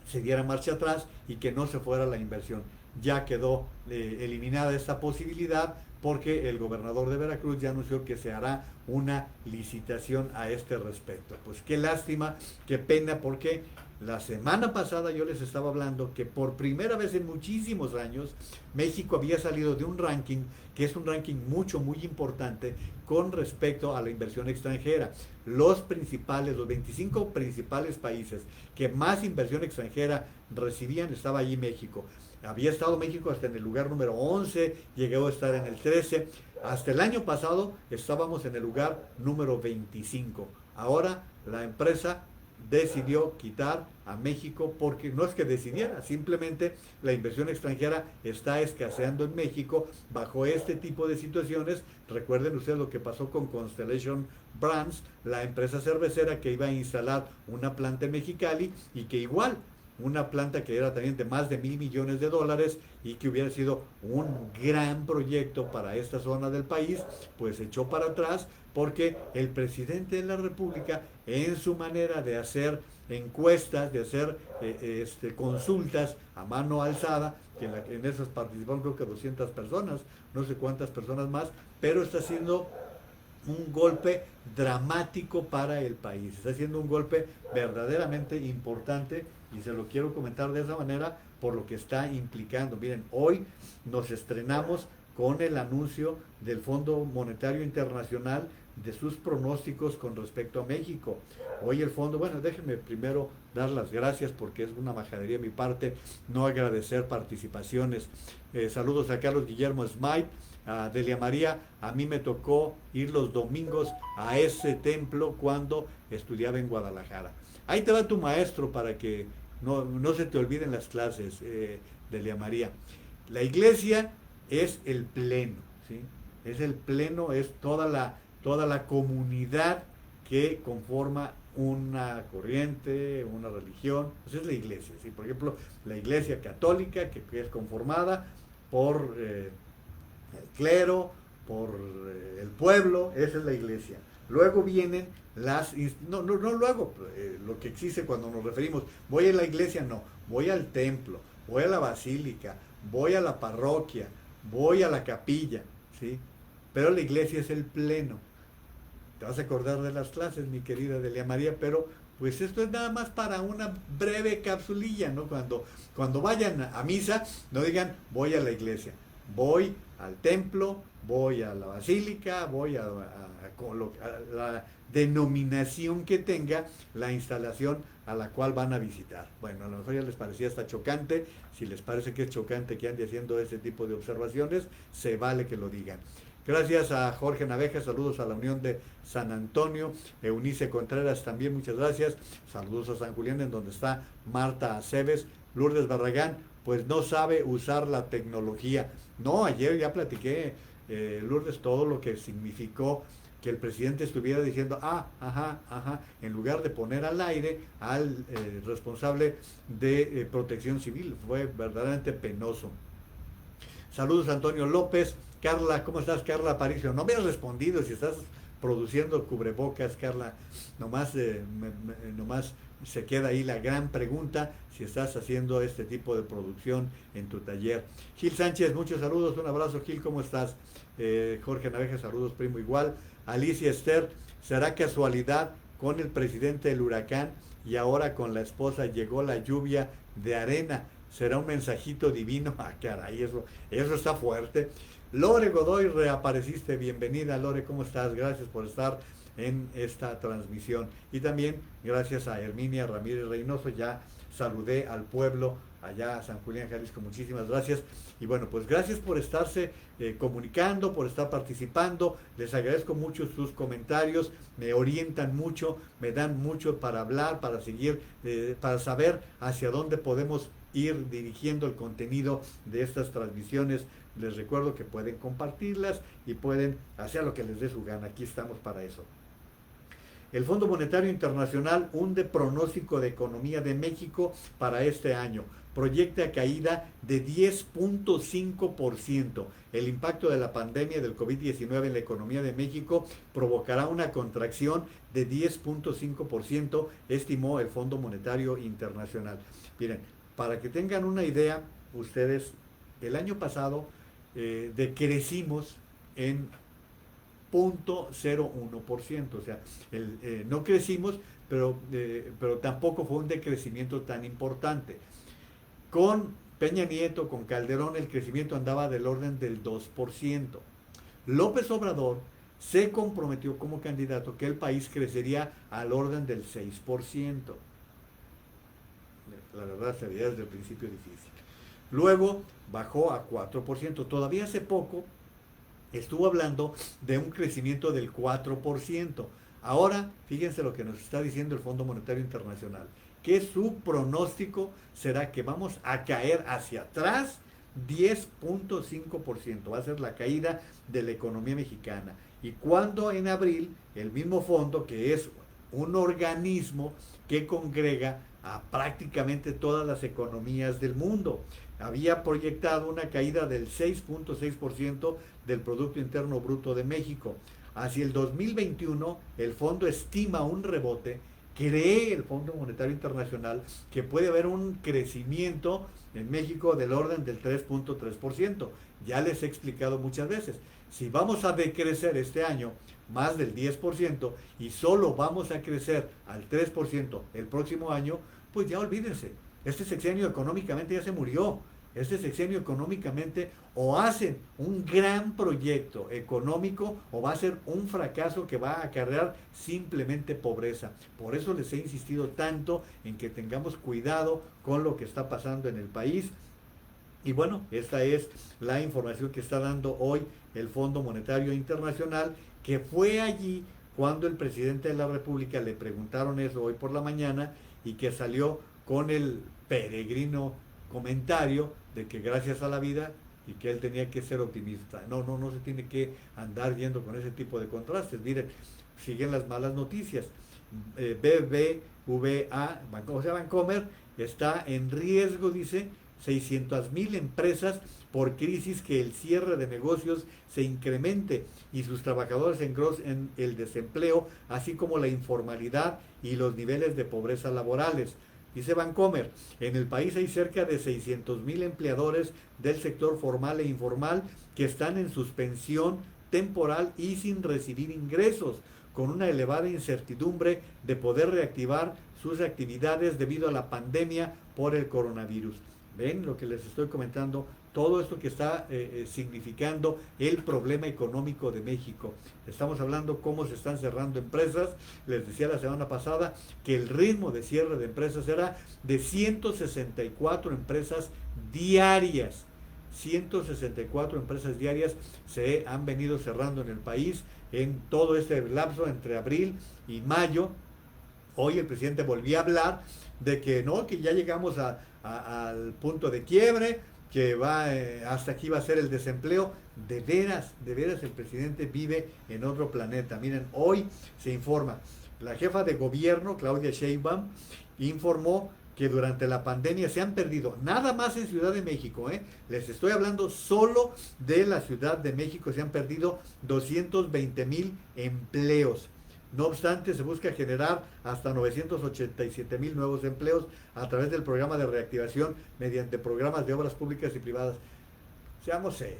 se diera marcha atrás y que no se fuera la inversión. Ya quedó eliminada esta posibilidad porque el gobernador de Veracruz ya anunció que se hará una licitación a este respecto. Pues qué lástima, qué pena, porque la semana pasada yo les estaba hablando que por primera vez en muchísimos años México había salido de un ranking que es un ranking muy importante con respecto a la inversión extranjera. Los 25 principales países que más inversión extranjera recibían, estaba allí México. Había estado México hasta en el lugar número 11, llegó a estar en el 13. Hasta el año pasado estábamos en el lugar número 25. Ahora la empresa decidió quitar a México porque no es que decidiera, simplemente la inversión extranjera está escaseando en México bajo este tipo de situaciones. Recuerden ustedes lo que pasó con Constellation Brands, la empresa cervecera que iba a instalar una planta en Mexicali y que igual una planta que era también de más de $1,000 millones y que hubiera sido un gran proyecto para esta zona del país, pues echó para atrás porque el presidente de la República, en su manera de hacer encuestas, de hacer consultas a mano alzada, que en esas participaron creo que 200 personas, no sé cuántas personas más, pero está haciendo un golpe dramático para el país, está haciendo un golpe verdaderamente importante y se lo quiero comentar de esa manera por lo que está implicando. Miren, hoy nos estrenamos con el anuncio del Fondo Monetario Internacional de sus pronósticos con respecto a México. Hoy el fondo, bueno, déjenme primero dar las gracias porque es una majadería de mi parte no agradecer participaciones. Saludos a Carlos Guillermo Smite, a Delia María, a mí me tocó ir los domingos a ese templo cuando estudiaba en Guadalajara. Ahí te va tu maestro para que no se te olviden las clases, Delia María. La iglesia es el pleno, ¿sí? Es el pleno, es toda la comunidad que conforma una corriente, una religión, pues es la iglesia, ¿sí? Por ejemplo, la iglesia católica, que es conformada por el clero, por el pueblo, esa es la iglesia. Luego vienen no luego, lo que existe cuando nos referimos, voy a la iglesia, no, voy al templo, voy a la basílica, voy a la parroquia, voy a la capilla, ¿sí? Pero la iglesia es el pleno. Te vas a acordar de las clases, mi querida Delia María, pero pues esto es nada más para una breve capsulilla, ¿no? Cuando vayan a misa, no digan voy a la iglesia, voy al templo, voy a la basílica, voy a la denominación que tenga la instalación a la cual van a visitar. Bueno, a lo mejor ya les parecía hasta chocante. Si les parece que es chocante que ande haciendo ese tipo de observaciones, se vale que lo digan. Gracias a Jorge Naveja, saludos a la Unión de San Antonio, Eunice Contreras también, muchas gracias, saludos a San Julián, en donde está Marta Aceves. Lourdes Barragán, pues no sabe usar la tecnología. No, ayer ya platiqué, Lourdes, todo lo que significó que el presidente estuviera diciendo, en lugar de poner al aire al responsable de protección civil. Fue verdaderamente penoso. Saludos a Antonio López. Carla, ¿cómo estás, Carla Aparicio? No me has respondido si estás produciendo cubrebocas, Carla. Nomás se queda ahí la gran pregunta, si estás haciendo este tipo de producción en tu taller. Gil Sánchez, muchos saludos, un abrazo, Gil, ¿cómo estás? Jorge Naveja, saludos, primo, igual. Alicia Esther, ¿será casualidad con el presidente del huracán y ahora con la esposa llegó la lluvia de arena? ¿Será un mensajito divino? Ah, caray, eso está fuerte. Lore Godoy, reapareciste, bienvenida Lore, ¿cómo estás? Gracias por estar en esta transmisión. Y también gracias a Herminia Ramírez Reynoso, ya saludé al pueblo allá a San Julián, Jalisco, muchísimas gracias. Y bueno, pues gracias por estarse comunicando, por estar participando, les agradezco mucho sus comentarios, me orientan mucho, me dan mucho para hablar, para seguir, para saber hacia dónde podemos ir dirigiendo el contenido de estas transmisiones. Les recuerdo que pueden compartirlas y pueden hacer lo que les dé su gana, aquí estamos para eso. El Fondo Monetario Internacional hunde pronóstico de economía de México para este año. Proyecta caída de 10.5%. El impacto de la pandemia del COVID-19 en la economía de México provocará una contracción de 10.5%, estimó el Fondo Monetario Internacional. Miren, para que tengan una idea, ustedes, el año pasado decrecimos en 0.01%, o sea, no crecimos, pero tampoco fue un decrecimiento tan importante. Con Peña Nieto, con Calderón, el crecimiento andaba del orden del 2%. López Obrador se comprometió como candidato que el país crecería al orden del 6%. La verdad se veía desde el principio difícil. Luego bajó a 4%. Todavía hace poco estuvo hablando de un crecimiento del 4%. Ahora, fíjense lo que nos está diciendo el Fondo Monetario Internacional, que su pronóstico será que vamos a caer hacia atrás 10.5%. Va a ser la caída de la economía mexicana. Y cuando en abril, el mismo fondo, que es un organismo que congrega a prácticamente todas las economías del mundo, había proyectado una caída del 6.6% del Producto Interno Bruto de México. Hacia el 2021, el fondo estima un rebote. Cree el Fondo Monetario Internacional que puede haber un crecimiento en México del orden del 3.3%. Ya les he explicado muchas veces, si vamos a decrecer este año más del 10% y solo vamos a crecer al 3% el próximo año, pues ya olvídense, este sexenio económicamente ya se murió. Este sexenio económicamente o hacen un gran proyecto económico o va a ser un fracaso que va a acarrear simplemente pobreza. Por eso les he insistido tanto en que tengamos cuidado con lo que está pasando en el país Y bueno, esta es la información que está dando hoy el Fondo Monetario Internacional, que fue allí cuando el presidente de la República le preguntaron eso hoy por la mañana y que salió con el peregrino comentario de que gracias a la vida y que él tenía que ser optimista. No se tiene que andar yendo con ese tipo de contrastes. Miren, siguen las malas noticias. BBVA, o sea, Bancomer, está en riesgo, dice, 600,000 empresas por crisis, que el cierre de negocios se incremente y sus trabajadores en el desempleo, así como la informalidad y los niveles de pobreza laborales. Dice Bancomer, en el país hay cerca de 600,000 empleadores del sector formal e informal que están en suspensión temporal y sin recibir ingresos, con una elevada incertidumbre de poder reactivar sus actividades debido a la pandemia por el coronavirus. ¿Ven lo que les estoy comentando? Todo esto que está significando el problema económico de México. Estamos hablando cómo se están cerrando empresas. Les decía la semana pasada que el ritmo de cierre de empresas era de 164 empresas diarias. 164 empresas diarias se han venido cerrando en el país en todo este lapso entre abril y mayo. Hoy el presidente volvió a hablar de que no, que ya llegamos al punto de quiebre, que va hasta aquí va a ser el desempleo. De veras el presidente vive en otro planeta. Miren, hoy se informa, la jefa de gobierno, Claudia Sheinbaum, informó que durante la pandemia se han perdido, nada más en Ciudad de México, les estoy hablando solo de la Ciudad de México, se han perdido 220,000 empleos. No obstante, se busca generar hasta 987,000 nuevos empleos a través del programa de reactivación mediante programas de obras públicas y privadas. Seamos serios.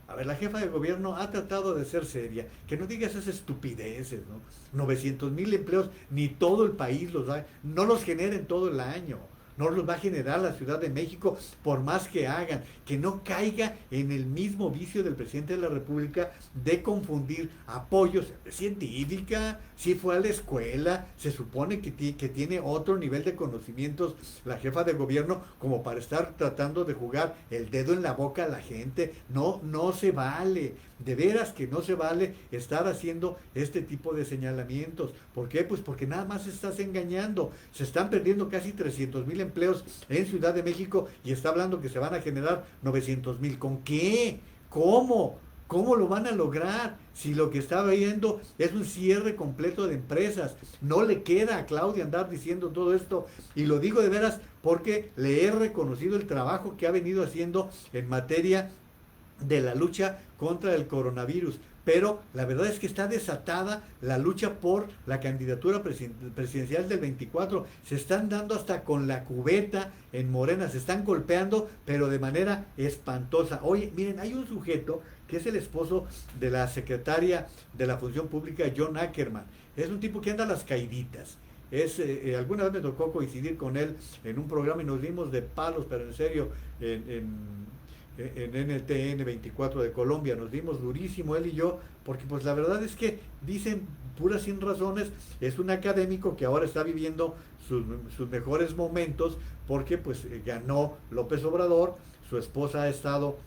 A ver, la jefa de gobierno ha tratado de ser seria. Que no digas esas estupideces, ¿no? 900,000 empleos, ni todo el país los da, no los genera en todo el año. No los va a generar la Ciudad de México por más que hagan. Que no caiga en el mismo vicio del presidente de la República de confundir apoyos. Científica, si fue a la escuela, se supone que tiene otro nivel de conocimientos la jefa de gobierno como para estar tratando de jugar el dedo en la boca a la gente. No se vale. De veras que no se vale estar haciendo este tipo de señalamientos. ¿Por qué? Pues porque nada más estás engañando. Se están perdiendo casi 300,000 empleos en Ciudad de México y está hablando que se van a generar 900,000. ¿Con qué? ¿Cómo? ¿Cómo lo van a lograr? Si lo que está viendo es un cierre completo de empresas. No le queda a Claudia andar diciendo todo esto. Y lo digo de veras porque le he reconocido el trabajo que ha venido haciendo en materia de la lucha contra el coronavirus, pero la verdad es que está desatada la lucha por la candidatura presidencial del 24, se están dando hasta con la cubeta en Morena, se están golpeando, pero de manera espantosa. Oye, miren, hay un sujeto que es el esposo de la secretaria de la Función Pública, John Ackerman, es un tipo que anda a las caiditas. Alguna vez me tocó coincidir con él en un programa y nos dimos de palos, pero en serio, en NTN 24 de Colombia, nos dimos durísimo él y yo, porque pues la verdad es que dicen puras sin razones. Es un académico que ahora está viviendo sus mejores momentos porque pues ganó López Obrador, su esposa ha estado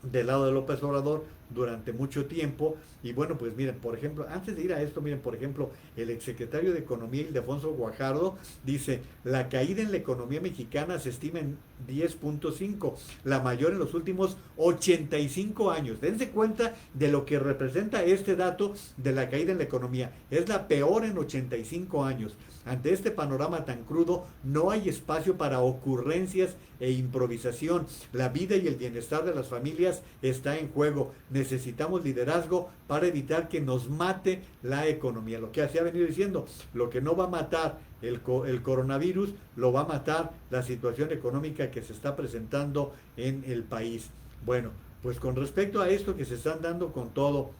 del lado de López Obrador durante mucho tiempo. Y bueno, pues miren, por ejemplo, antes de ir a esto, miren, por ejemplo, el exsecretario de Economía, Ildefonso Guajardo, dice, la caída en la economía mexicana se estima en 10.5, la mayor en los últimos 85 años. Dense cuenta de lo que representa este dato de la caída en la economía. Es la peor en 85 años. Ante este panorama tan crudo, no hay espacio para ocurrencias e improvisación. La vida y el bienestar de las familias está en juego. Necesitamos liderazgo para evitar que nos mate la economía. Lo que se ha venido diciendo, lo que no va a matar el coronavirus, lo va a matar la situación económica que se está presentando en el país. Bueno, pues con respecto a esto que se están dando con todo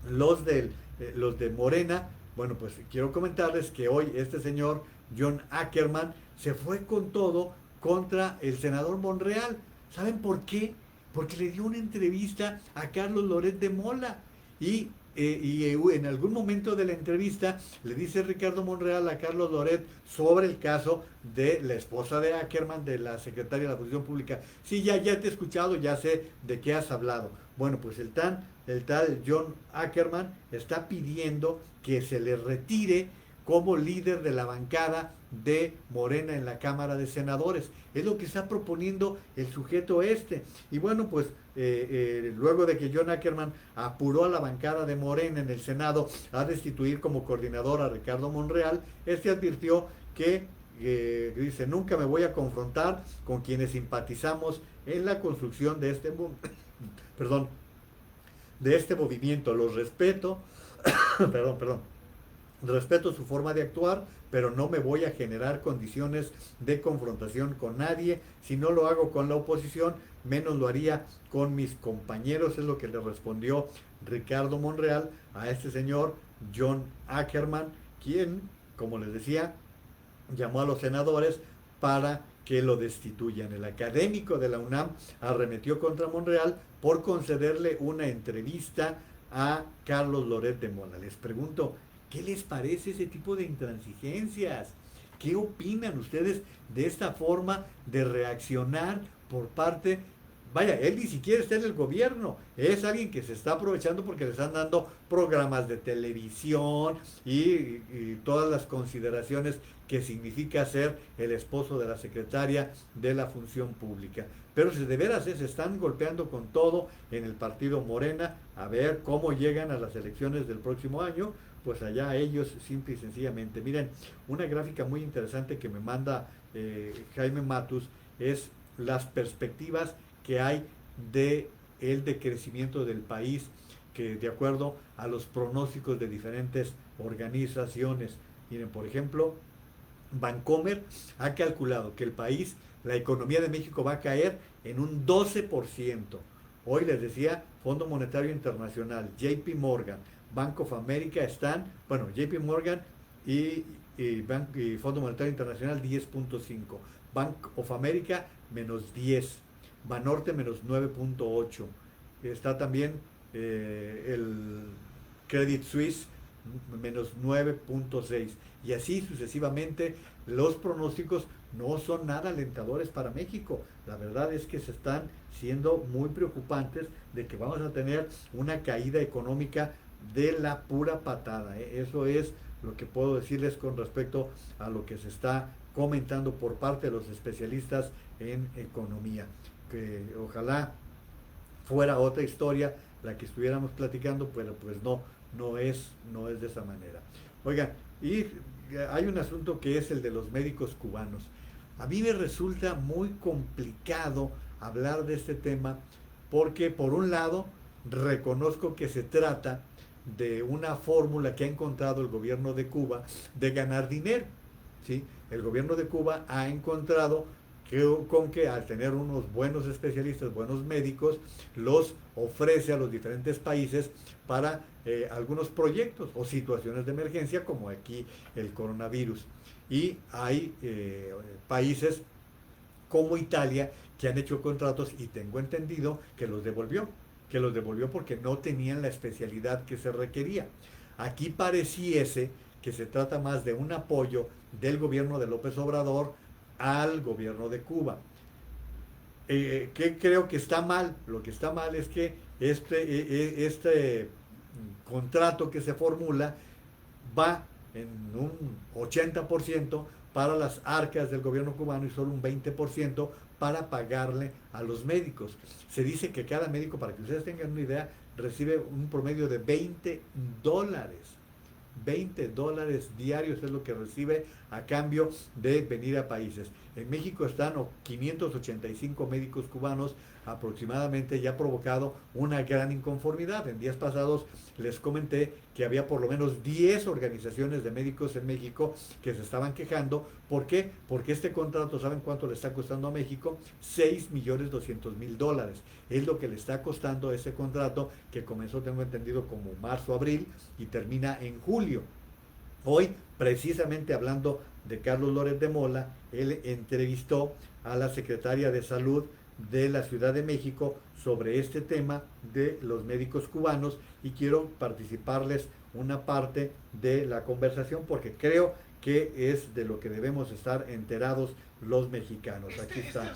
los de Morena, bueno, pues quiero comentarles que hoy este señor John Ackerman se fue con todo contra el senador Monreal. ¿Saben por qué? Porque le dio una entrevista a Carlos Loret de Mola y en algún momento de la entrevista le dice Ricardo Monreal a Carlos Loret sobre el caso de la esposa de Ackerman, de la secretaria de la Función Pública. Sí, ya te he escuchado, ya sé de qué has hablado. Bueno, pues el tal John Ackerman está pidiendo que se le retire como líder de la bancada de Morena en la Cámara de Senadores. Es lo que está proponiendo el sujeto este. Y bueno, pues luego de que John Ackerman apuró a la bancada de Morena en el Senado a destituir como coordinador a Ricardo Monreal, este advirtió que dice, nunca me voy a confrontar con quienes simpatizamos en la construcción de este perdón, de este movimiento. Los respeto, respeto su forma de actuar, pero no me voy a generar condiciones de confrontación con nadie. Si no lo hago con la oposición, menos lo haría con mis compañeros, es lo que le respondió Ricardo Monreal a este señor John Ackerman, quien, como les decía, llamó a los senadores para que lo destituyan. El académico de la UNAM arremetió contra Monreal por concederle una entrevista a Carlos Loret de Mola. Les pregunto, ¿qué les parece ese tipo de intransigencias? ¿Qué opinan ustedes de esta forma de reaccionar por parte? Vaya, él ni siquiera está en el gobierno, es alguien que se está aprovechando porque le están dando programas de televisión y todas las consideraciones que significa ser el esposo de la secretaria de la Función Pública. Pero si de veras se están golpeando con todo en el partido Morena, a ver cómo llegan a las elecciones del próximo año, pues allá ellos simple y sencillamente. Miren, una gráfica muy interesante que me manda Jaime Matus es las perspectivas que hay de el decrecimiento del país, que de acuerdo a los pronósticos de diferentes organizaciones. Miren, por ejemplo, Bancomer ha calculado que el país, la economía de México va a caer en un 12%. Hoy les decía, Fondo Monetario Internacional, JP Morgan, Bank of America están, bueno, JP Morgan y Fondo Monetario Internacional 10.5, Bank of America menos 10, Banorte menos 9.8, está también el Credit Suisse menos 9.6, y así sucesivamente. Los pronósticos no son nada alentadores para México. La verdad es que se están siendo muy preocupantes de que vamos a tener una caída económica de la pura patada. Eso es lo que puedo decirles con respecto a lo que se está comentando por parte de los especialistas en economía. Que ojalá fuera otra historia la que estuviéramos platicando, pero pues no es de esa manera. Oigan, y hay un asunto que es el de los médicos cubanos. A mí me resulta muy complicado hablar de este tema porque, por un lado, reconozco que se trata de una fórmula que ha encontrado el gobierno de Cuba de ganar dinero, ¿sí? El gobierno de Cuba ha encontrado con que al tener unos buenos especialistas, buenos médicos, los ofrece a los diferentes países para algunos proyectos o situaciones de emergencia, como aquí el coronavirus. Y hay países como Italia que han hecho contratos, y tengo entendido que los devolvió porque no tenían la especialidad que se requería. Aquí pareciese que se trata más de un apoyo del gobierno de López Obrador al gobierno de Cuba. ¿Qué creo que está mal? Lo que está mal es que este contrato que se formula va en un 80% para las arcas del gobierno cubano y solo un 20% para pagarle a los médicos. Se dice que cada médico, para que ustedes tengan una idea, recibe un promedio de $20. $20 diarios es lo que recibe a cambio de venir a países. En México están 585 médicos cubanos aproximadamente, y ha provocado una gran inconformidad. En días pasados les comenté que había por lo menos 10 organizaciones de médicos en México que se estaban quejando. ¿Por qué? Porque este contrato, ¿saben cuánto le está costando a México? $6.200.000. Es lo que le está costando ese contrato, que comenzó, tengo entendido, como marzo-abril y termina en julio. Hoy, precisamente hablando de Carlos Loret de Mola, él entrevistó a la secretaria de Salud de la Ciudad de México sobre este tema de los médicos cubanos y quiero participarles una parte de la conversación porque creo que es de lo que debemos estar enterados los mexicanos. Aquí está.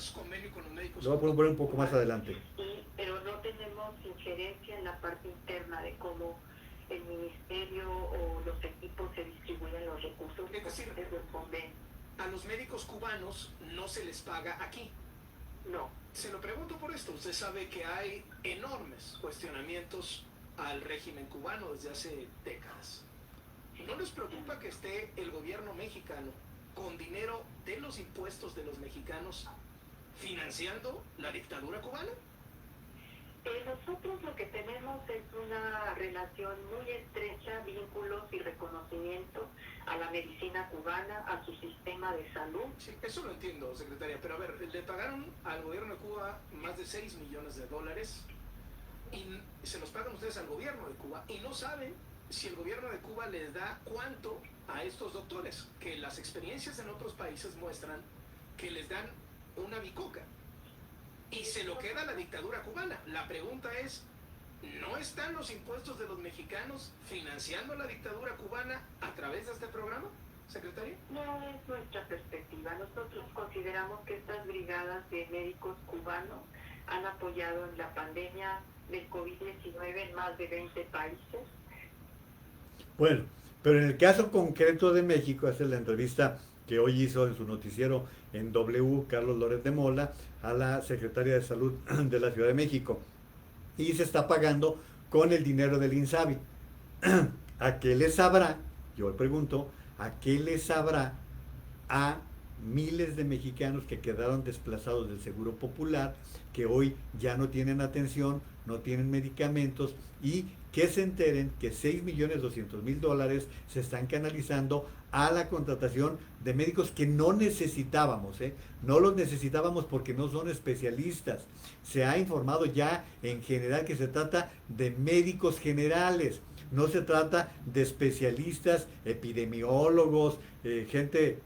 Lo voy a poner un poco más adelante. Sí, pero no tenemos injerencia en la parte interna de cómo el ministerio o los equipos se distribuyen los recursos. Es decir, a los médicos cubanos no se les paga aquí. No. Se lo pregunto por esto. Usted sabe que hay enormes cuestionamientos al régimen cubano desde hace décadas. ¿No les preocupa que esté el gobierno mexicano con dinero de los impuestos de los mexicanos financiando la dictadura cubana? Nosotros lo que tenemos es una relación muy estrecha, vínculos y reconocimiento a la medicina cubana, a su sistema de salud. Sí, eso lo entiendo, secretaria, pero a ver, le pagaron al gobierno de Cuba más de $6 millones y se los pagan ustedes al gobierno de Cuba y no saben si el gobierno de Cuba les da cuánto a estos doctores, que las experiencias en otros países muestran que les dan una bicoca y se lo queda la dictadura cubana. La pregunta es, ¿no están los impuestos de los mexicanos financiando la dictadura cubana a través de este programa, secretaria? No es nuestra perspectiva. Nosotros consideramos que estas brigadas de médicos cubanos han apoyado en la pandemia del COVID-19 en más de 20 países. Bueno, pero en el caso concreto de México, esta es la entrevista que hoy hizo en su noticiero en W, Carlos Loret de Mola, a la Secretaria de Salud de la Ciudad de México. Y se está pagando con el dinero del INSABI. ¿A qué le sabrá? Yo le pregunto, ¿a qué le sabrá a miles de mexicanos que quedaron desplazados del Seguro Popular, que hoy ya no tienen atención, no tienen medicamentos y que se enteren que $6.200.000 se están canalizando a la contratación de médicos que no necesitábamos, no los necesitábamos porque no son especialistas. Se ha informado ya en general que se trata de médicos generales, no se trata de especialistas, epidemiólogos, gente,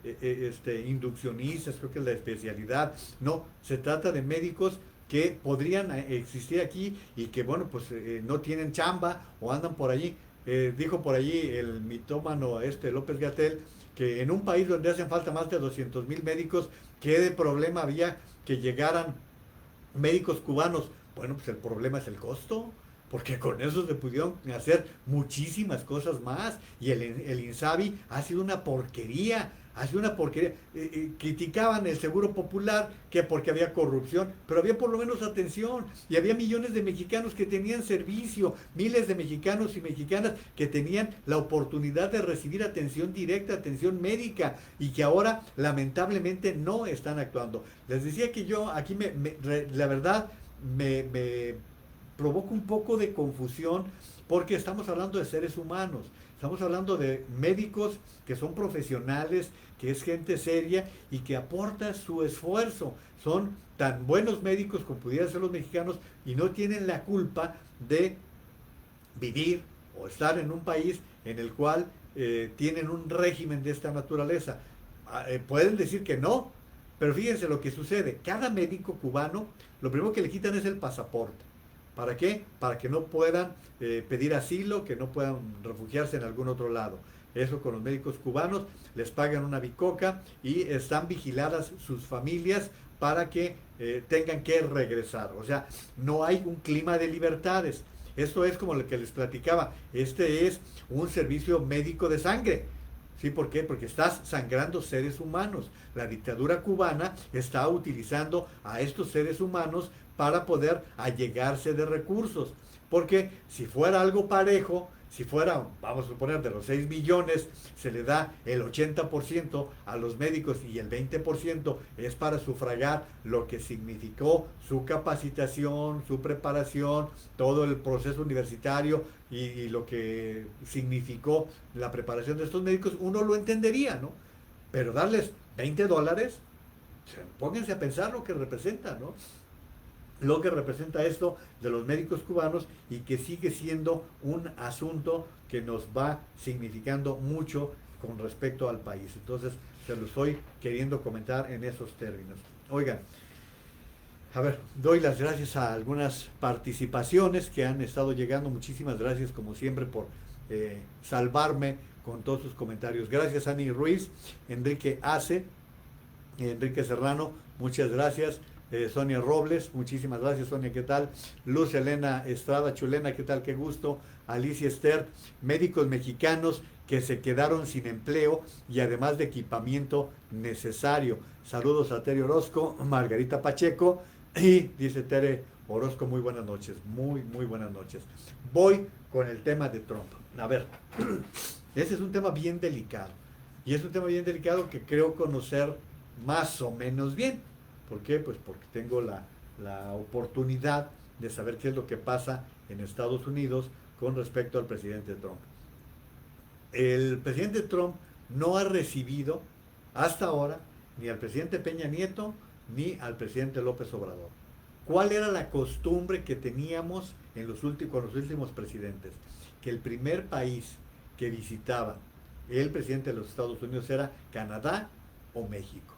induccionistas, creo que es la especialidad, no, se trata de médicos que podrían existir aquí y que, bueno, pues no tienen chamba o andan por allí. Dijo por allí el mitómano López-Gatell que en un país donde hacen falta más de 200,000 médicos, ¿qué de problema había que llegaran médicos cubanos? Bueno, pues el problema es el costo, porque con eso se pudieron hacer muchísimas cosas más y el INSABI ha sido una porquería. Hace una porquería. Criticaban el Seguro Popular que porque había corrupción, pero había por lo menos atención y había millones de mexicanos que tenían servicio, miles de mexicanos y mexicanas que tenían la oportunidad de recibir atención directa, atención médica y que ahora lamentablemente no están actuando. Les decía que yo aquí la verdad me provoca un poco de confusión porque estamos hablando de seres humanos. Estamos hablando de médicos que son profesionales, que es gente seria y que aporta su esfuerzo. Son tan buenos médicos como pudieran ser los mexicanos y no tienen la culpa de vivir o estar en un país en el cual tienen un régimen de esta naturaleza. Pueden decir que no, pero fíjense lo que sucede. Cada médico cubano, lo primero que le quitan es el pasaporte. ¿Para qué? Para que no puedan pedir asilo, que no puedan refugiarse en algún otro lado. Eso con los médicos cubanos, les pagan una bicoca y están vigiladas sus familias para que tengan que regresar. O sea, no hay un clima de libertades. Esto es como lo que les platicaba. Este es un servicio médico de sangre. ¿Sí? ¿Por qué? Porque estás sangrando seres humanos. La dictadura cubana está utilizando a estos seres humanos para poder allegarse de recursos. Porque si fuera algo parejo, si fuera, vamos a suponer, de los 6 millones, se le da el 80% a los médicos y el 20% es para sufragar lo que significó su capacitación, su preparación, todo el proceso universitario y lo que significó la preparación de estos médicos, uno lo entendería, ¿no? Pero darles $20, pónganse a pensar lo que representa, ¿no? Lo que representa esto de los médicos cubanos y que sigue siendo un asunto que nos va significando mucho con respecto al país. Entonces, se lo estoy queriendo comentar en esos términos. Oigan, A ver, doy las gracias a algunas participaciones que han estado llegando. Muchísimas gracias, como siempre, por salvarme con todos sus comentarios. Gracias, Ani Ruiz, Enrique Ace, Enrique Serrano, muchas gracias. Sonia Robles, muchísimas gracias, Sonia, ¿qué tal? Luz Elena Estrada, Chulena, ¿qué tal? Qué gusto. Alicia Esther, médicos mexicanos que se quedaron sin empleo y además de equipamiento necesario. Saludos a Tere Orozco, Margarita Pacheco y dice Tere Orozco, muy buenas noches, muy buenas noches. Voy con el tema de Trump. A ver, ese es un tema bien delicado y es un tema bien delicado que creo conocer más o menos bien. ¿Por qué? Pues porque tengo la oportunidad de saber qué es lo que pasa en Estados Unidos con respecto al presidente Trump. El presidente Trump no ha recibido hasta ahora ni al presidente Peña Nieto ni al presidente López Obrador. ¿Cuál era la costumbre que teníamos con los últimos presidentes? Que el primer país que visitaba el presidente de los Estados Unidos era Canadá o México.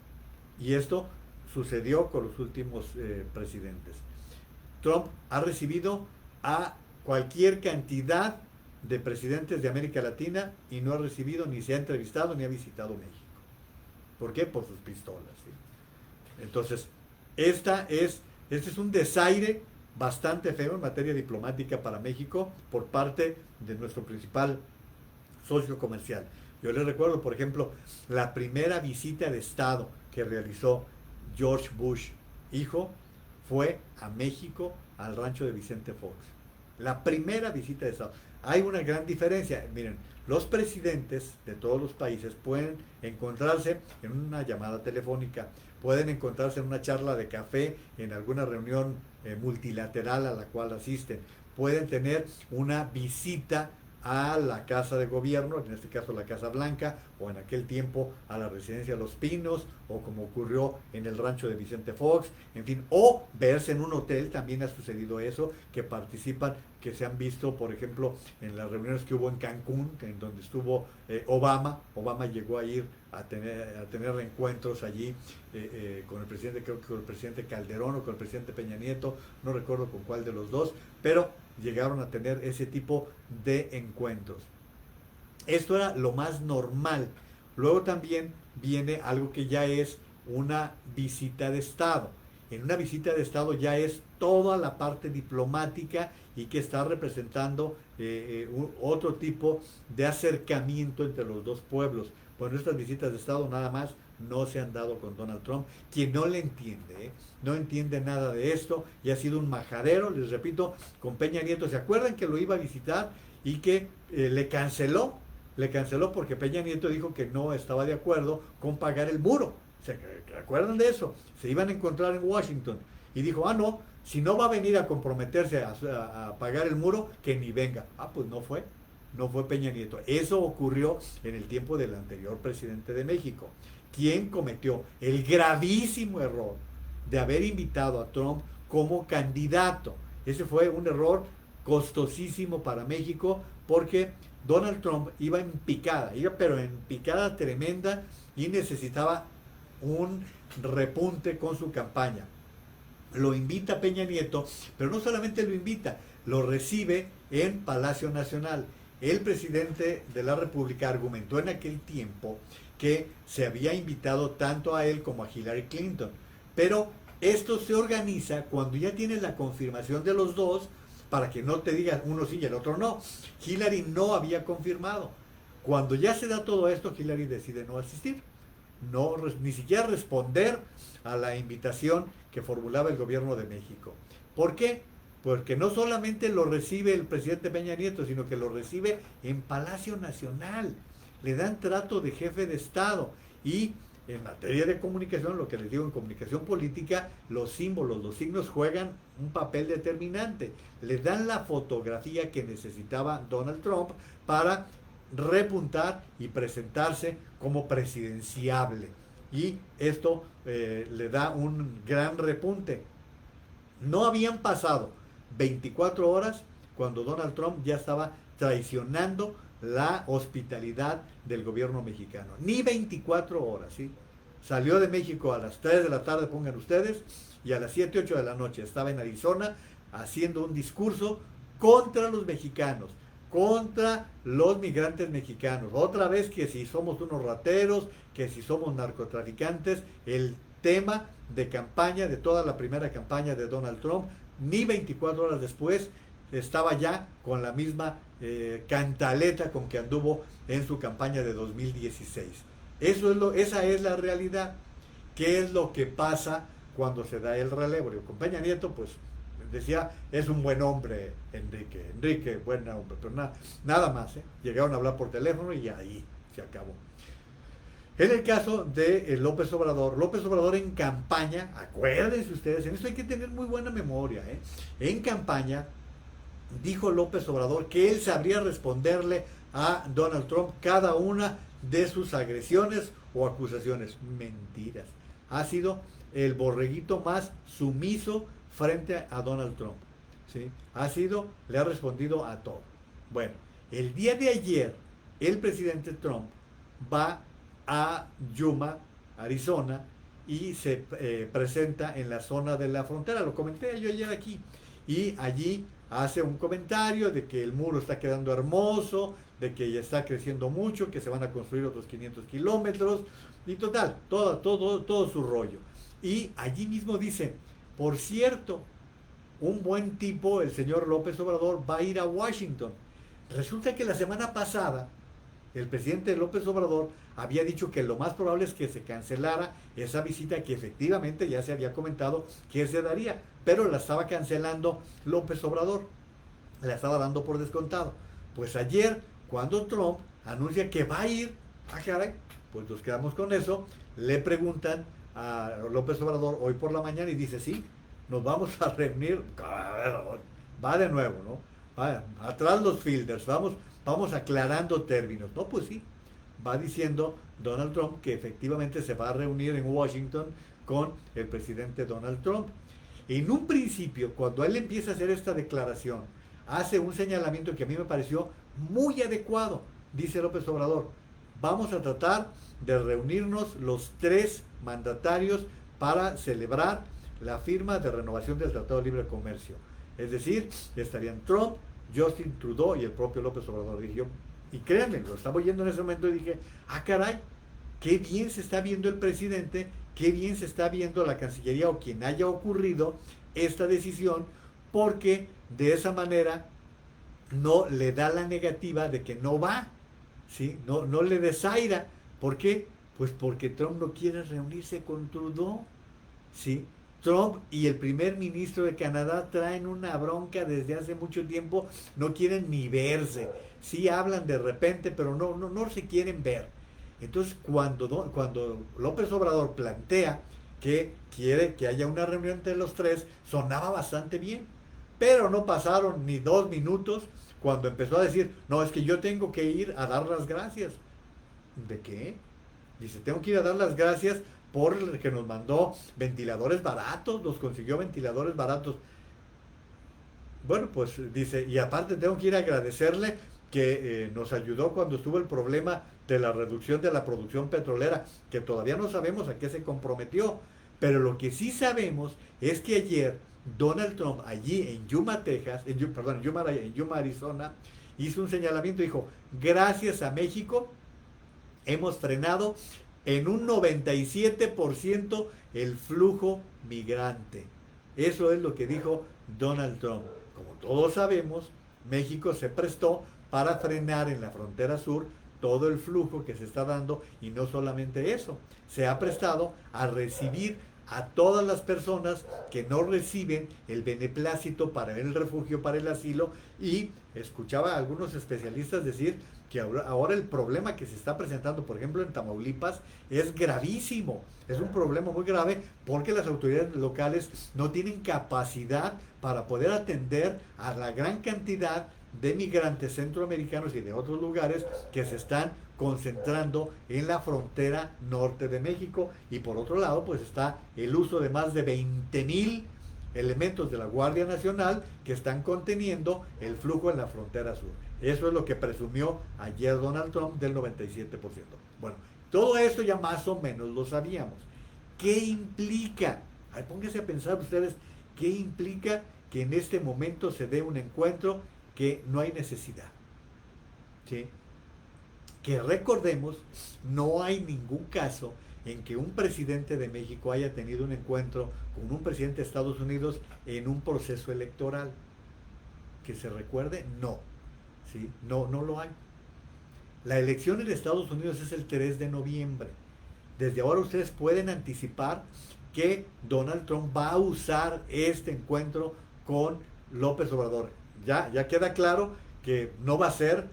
Y esto sucedió con los últimos presidentes. Trump ha recibido a cualquier cantidad de presidentes de América Latina y no ha recibido, ni se ha entrevistado, ni ha visitado México. ¿Por qué? Por sus pistolas, ¿sí? Entonces, este es un desaire bastante feo en materia diplomática para México por parte de nuestro principal socio comercial. Yo les recuerdo, por ejemplo, la primera visita de Estado que realizó George Bush, hijo, fue a México, al rancho de Vicente Fox. La primera visita de Estado. Hay una gran diferencia. Miren, los presidentes de todos los países pueden encontrarse en una llamada telefónica, pueden encontrarse en una charla de café, en alguna reunión multilateral a la cual asisten, pueden tener una visita a la Casa de Gobierno, en este caso la Casa Blanca, o en aquel tiempo a la Residencia Los Pinos, o como ocurrió en el rancho de Vicente Fox, en fin, o verse en un hotel, también ha sucedido eso, que participan, que se han visto, por ejemplo, en las reuniones que hubo en Cancún, en donde estuvo Obama llegó a ir a tener reencuentros allí con el presidente, creo que con el presidente Calderón o con el presidente Peña Nieto, no recuerdo con cuál de los dos, pero llegaron a tener ese tipo de encuentros. Esto era lo más normal. Luego también viene algo que ya es una visita de Estado. En una visita de Estado ya es toda la parte diplomática y que está representando otro tipo de acercamiento entre los dos pueblos. Bueno, estas visitas de Estado nada más no se han dado con Donald Trump, quien no le entiende, no entiende nada de esto y ha sido un majadero, les repito, con Peña Nieto. ¿Se acuerdan que lo iba a visitar y que le canceló porque Peña Nieto dijo que no estaba de acuerdo con pagar el muro? ¿Se acuerdan de eso? Se iban a encontrar en Washington y dijo, no, si no va a venir a comprometerse a pagar el muro, que ni venga. Pues no fue Peña Nieto. Eso ocurrió en el tiempo del anterior presidente de México, quien cometió el gravísimo error de haber invitado a Trump como candidato. Ese fue un error costosísimo para México, porque Donald Trump iba en picada, pero en picada tremenda, y necesitaba un repunte con su campaña. Lo invita Peña Nieto, pero no solamente lo invita, lo recibe en Palacio Nacional. El presidente de la República argumentó en aquel tiempo que se había invitado tanto a él como a Hillary Clinton, pero esto se organiza cuando ya tienes la confirmación de los dos, para que no te digan uno sí y el otro no. Hillary no había confirmado. Cuando ya se da todo esto, Hillary decide no asistir, ni siquiera responder a la invitación que formulaba el gobierno de México. ¿Por qué? Porque no solamente lo recibe el presidente Peña Nieto, sino que lo recibe en Palacio Nacional. Le dan trato de jefe de Estado. Y en materia de comunicación, lo que les digo, en comunicación política, los símbolos, los signos juegan un papel determinante. Le dan la fotografía que necesitaba Donald Trump para repuntar y presentarse como presidenciable. Y esto le da un gran repunte. No habían pasado 24 horas cuando Donald Trump ya estaba traicionando la hospitalidad del gobierno mexicano. Ni 24 horas, ¿sí? salió de México a las 3 de la tarde, pongan ustedes, y a las 7, 8 de la noche estaba en Arizona haciendo un discurso contra los mexicanos, contra los migrantes mexicanos. Otra vez que si somos unos rateros, que si somos narcotraficantes, el tema de campaña, de toda la primera campaña de Donald Trump, ni 24 horas después estaba ya con la misma cantaleta con que anduvo en su campaña de 2016. Esa es la realidad. ¿Qué es lo que pasa cuando se da el relevo? Con Peña Nieto, pues decía, es un buen hombre, Enrique, buen hombre, pero nada más, llegaron a hablar por teléfono y ahí se acabó. En el caso de López Obrador en campaña, acuérdense ustedes, en esto hay que tener muy buena memoria, en campaña dijo López Obrador que él sabría responderle a Donald Trump cada una de sus agresiones o acusaciones. Mentiras. Ha sido el borreguito más sumiso frente a Donald Trump, ¿sí? Le ha respondido a todo. Bueno, el día de ayer, el presidente Trump va a Yuma, Arizona, y se presenta en la zona de la frontera. Lo comenté yo ayer aquí. Y allí hace un comentario de que el muro está quedando hermoso, de que ya está creciendo mucho, que se van a construir otros 500 kilómetros, y total, todo su rollo. Y allí mismo dice, por cierto, un buen tipo, el señor López Obrador, va a ir a Washington. Resulta que la semana pasada, el presidente López Obrador había dicho que lo más probable es que se cancelara esa visita que efectivamente ya se había comentado que se daría, pero la estaba cancelando López Obrador, la estaba dando por descontado. Pues ayer, cuando Trump anuncia que va a ir, caray, pues nos quedamos con eso, le preguntan a López Obrador hoy por la mañana y dice, sí, nos vamos a reunir, va de nuevo, ¿no? Va, atrás los fielders, vamos aclarando términos. No, pues sí, va diciendo Donald Trump que efectivamente se va a reunir en Washington con el presidente Donald Trump. En un principio, cuando él empieza a hacer esta declaración, hace un señalamiento que a mí me pareció muy adecuado. Dice López Obrador, vamos a tratar de reunirnos los tres mandatarios para celebrar la firma de renovación del Tratado de Libre Comercio. Es decir, estarían Trump, Justin Trudeau y el propio López Obrador. Y créanme, lo estaba oyendo en ese momento y dije, caray, qué bien se está viendo el presidente, qué bien se está viendo la Cancillería o quien haya ocurrido esta decisión, porque de esa manera no le da la negativa de que no va, ¿sí? No le desaira. ¿Por qué? Pues porque Trump no quiere reunirse con Trudeau, ¿sí? Trump y el primer ministro de Canadá traen una bronca desde hace mucho tiempo, no quieren ni verse, sí hablan de repente, pero no se quieren ver. Entonces, cuando López Obrador plantea que quiere que haya una reunión entre los tres, sonaba bastante bien, pero no pasaron ni 2 minutos cuando empezó a decir, no, es que yo tengo que ir a dar las gracias. ¿De qué? Dice, tengo que ir a dar las gracias por el que nos mandó ventiladores baratos, nos consiguió ventiladores baratos. Bueno, pues dice, y aparte tengo que ir a agradecerle que nos ayudó cuando estuvo el problema de la reducción de la producción petrolera, que todavía no sabemos a qué se comprometió, pero lo que sí sabemos es que ayer Donald Trump allí en Yuma, Yuma, Arizona, hizo un señalamiento, dijo, gracias a México hemos frenado en un 97% el flujo migrante. Eso es lo que dijo Donald Trump. Como todos sabemos, México se prestó para frenar en la frontera sur todo el flujo que se está dando, y no solamente eso, se ha prestado a recibir a todas las personas que no reciben el beneplácito para el refugio, para el asilo, y escuchaba a algunos especialistas decir que ahora el problema que se está presentando, por ejemplo, en Tamaulipas, es gravísimo. Es un problema muy grave porque las autoridades locales no tienen capacidad para poder atender a la gran cantidad de migrantes centroamericanos y de otros lugares que se están concentrando en la frontera norte de México. Y por otro lado, pues está el uso de más de 20,000 elementos de la Guardia Nacional que están conteniendo el flujo en la frontera sur. Eso es lo que presumió ayer Donald Trump del 97%. Bueno, Todo esto ya más o menos lo sabíamos. ¿Qué implica? A ver, pónganse a pensar ustedes, ¿qué implica que en este momento se dé un encuentro que no hay necesidad? ¿Sí? Que recordemos, no hay ningún caso en que un presidente de México haya tenido un encuentro con un presidente de Estados Unidos en un proceso electoral. Que se recuerde, no. ¿Sí? No, no lo hay. La elección en Estados Unidos es el 3 de noviembre. Desde ahora ustedes pueden anticipar que Donald Trump va a usar este encuentro con López Obrador. Ya queda claro que no va a ser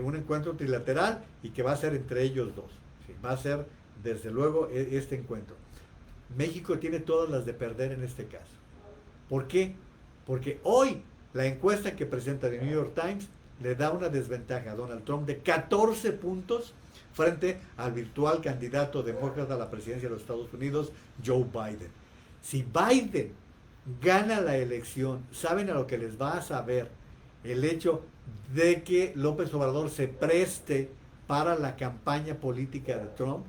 un encuentro trilateral y que va a ser entre ellos dos. ¿Sí? Va a ser, desde luego, este encuentro. México tiene todas las de perder en este caso. ¿Por qué? Porque hoy la encuesta que presenta The New York Times le da una desventaja a Donald Trump de 14 puntos frente al virtual candidato demócrata a la presidencia de los Estados Unidos, Joe Biden. Si Biden gana la elección, ¿saben a lo que les va a saber? El hecho de que López Obrador se preste para la campaña política de Trump.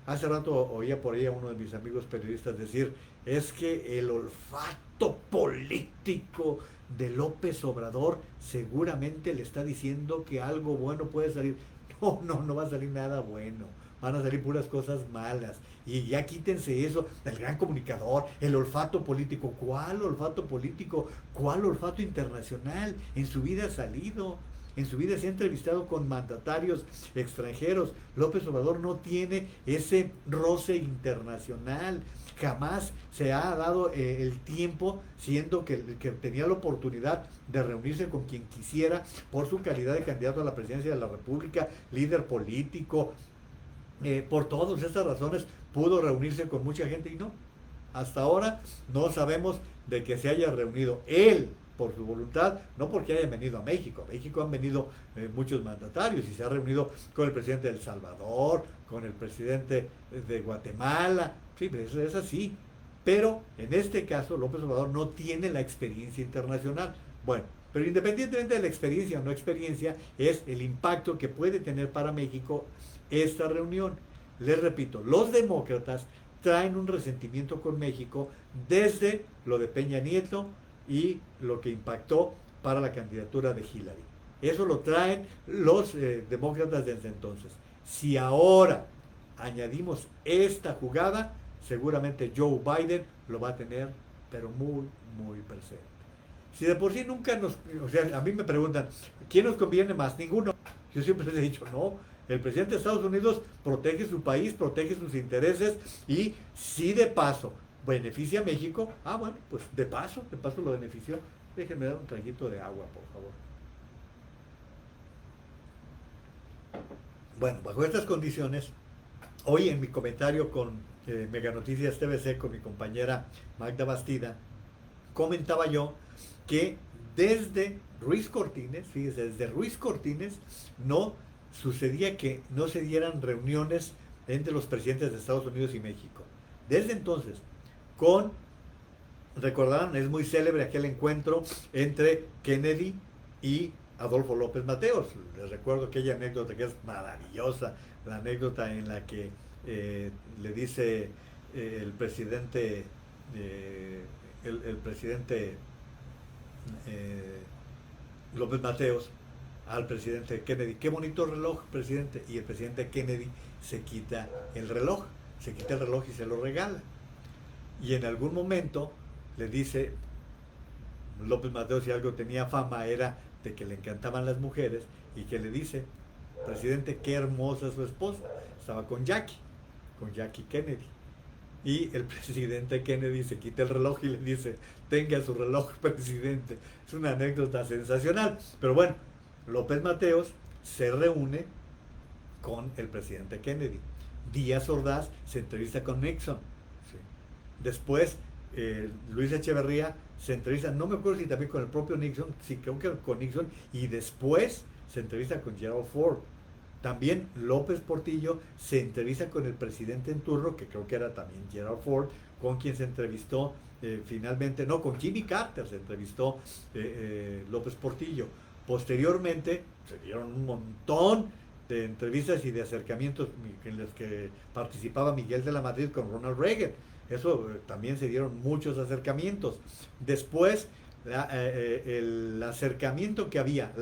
Hace rato oía por ahí a uno de mis amigos periodistas decir, es que el olfato político de López Obrador seguramente le está diciendo que algo bueno puede salir. No va a salir nada bueno. Van a salir puras cosas malas. Y ya quítense eso del gran comunicador, el olfato político. ¿Cuál olfato político? ¿Cuál olfato internacional? En su vida ha salido. En su vida se ha entrevistado con mandatarios extranjeros. López Obrador no tiene ese roce internacional. Jamás se ha dado el tiempo, siendo que tenía la oportunidad de reunirse con quien quisiera por su calidad de candidato a la presidencia de la República, líder político. Por todas estas razones pudo reunirse con mucha gente y no. Hasta ahora no sabemos de que se haya reunido él por su voluntad, no porque hayan venido a México. A México han venido muchos mandatarios y se ha reunido con el presidente de El Salvador, con el presidente de Guatemala. Sí, es así. Pero en este caso López Obrador no tiene la experiencia internacional. Bueno, pero independientemente de la experiencia o no experiencia, es el impacto que puede tener para México esta reunión. Les repito, los demócratas traen un resentimiento con México desde lo de Peña Nieto y lo que impactó para la candidatura de Hillary. Eso lo traen los demócratas desde entonces. Si ahora añadimos esta jugada, seguramente Joe Biden lo va a tener, pero muy, muy presente. Si de por sí nunca o sea, a mí me preguntan, ¿quién nos conviene más? Ninguno. Yo siempre les he dicho, no, el presidente de Estados Unidos protege su país, protege sus intereses y si de paso beneficia a México, bueno, pues de paso lo benefició. Déjenme dar un traguito de agua, por favor. Bueno, bajo estas condiciones, hoy en mi comentario con Mega Noticias TVC con mi compañera Magda Bastida, comentaba yo que desde Ruiz Cortines, fíjese, desde Ruiz Cortines no sucedía que no se dieran reuniones entre los presidentes de Estados Unidos y México. Desde entonces, recordarán, es muy célebre aquel encuentro entre Kennedy y Adolfo López Mateos. Les recuerdo aquella anécdota que es maravillosa, la anécdota en la que le dice el presidente López Mateos al presidente Kennedy, qué bonito reloj, presidente, y el presidente Kennedy se quita el reloj y se lo regala. Y en algún momento le dice López Mateos, si algo tenía fama era de que le encantaban las mujeres, y que le dice, presidente, qué hermosa su esposa, estaba con Jackie Kennedy. Y el presidente Kennedy se quita el reloj y le dice, tenga su reloj, presidente. Es una anécdota sensacional. Pero bueno, López Mateos se reúne con el presidente Kennedy. Díaz Ordaz se entrevista con Nixon. ¿Sí? Después, Luis Echeverría se entrevista, no me acuerdo si también con el propio Nixon, sí, creo que con Nixon, y después se entrevista con Gerald Ford. También López Portillo se entrevista con el presidente en turno, que creo que era también Gerald Ford, con quien se entrevistó finalmente, no, con Jimmy Carter se entrevistó López Portillo. Posteriormente se dieron un montón de entrevistas y de acercamientos en los que participaba Miguel de la Madrid con Ronald Reagan. Eso también se dieron muchos acercamientos. Después, el acercamiento que había,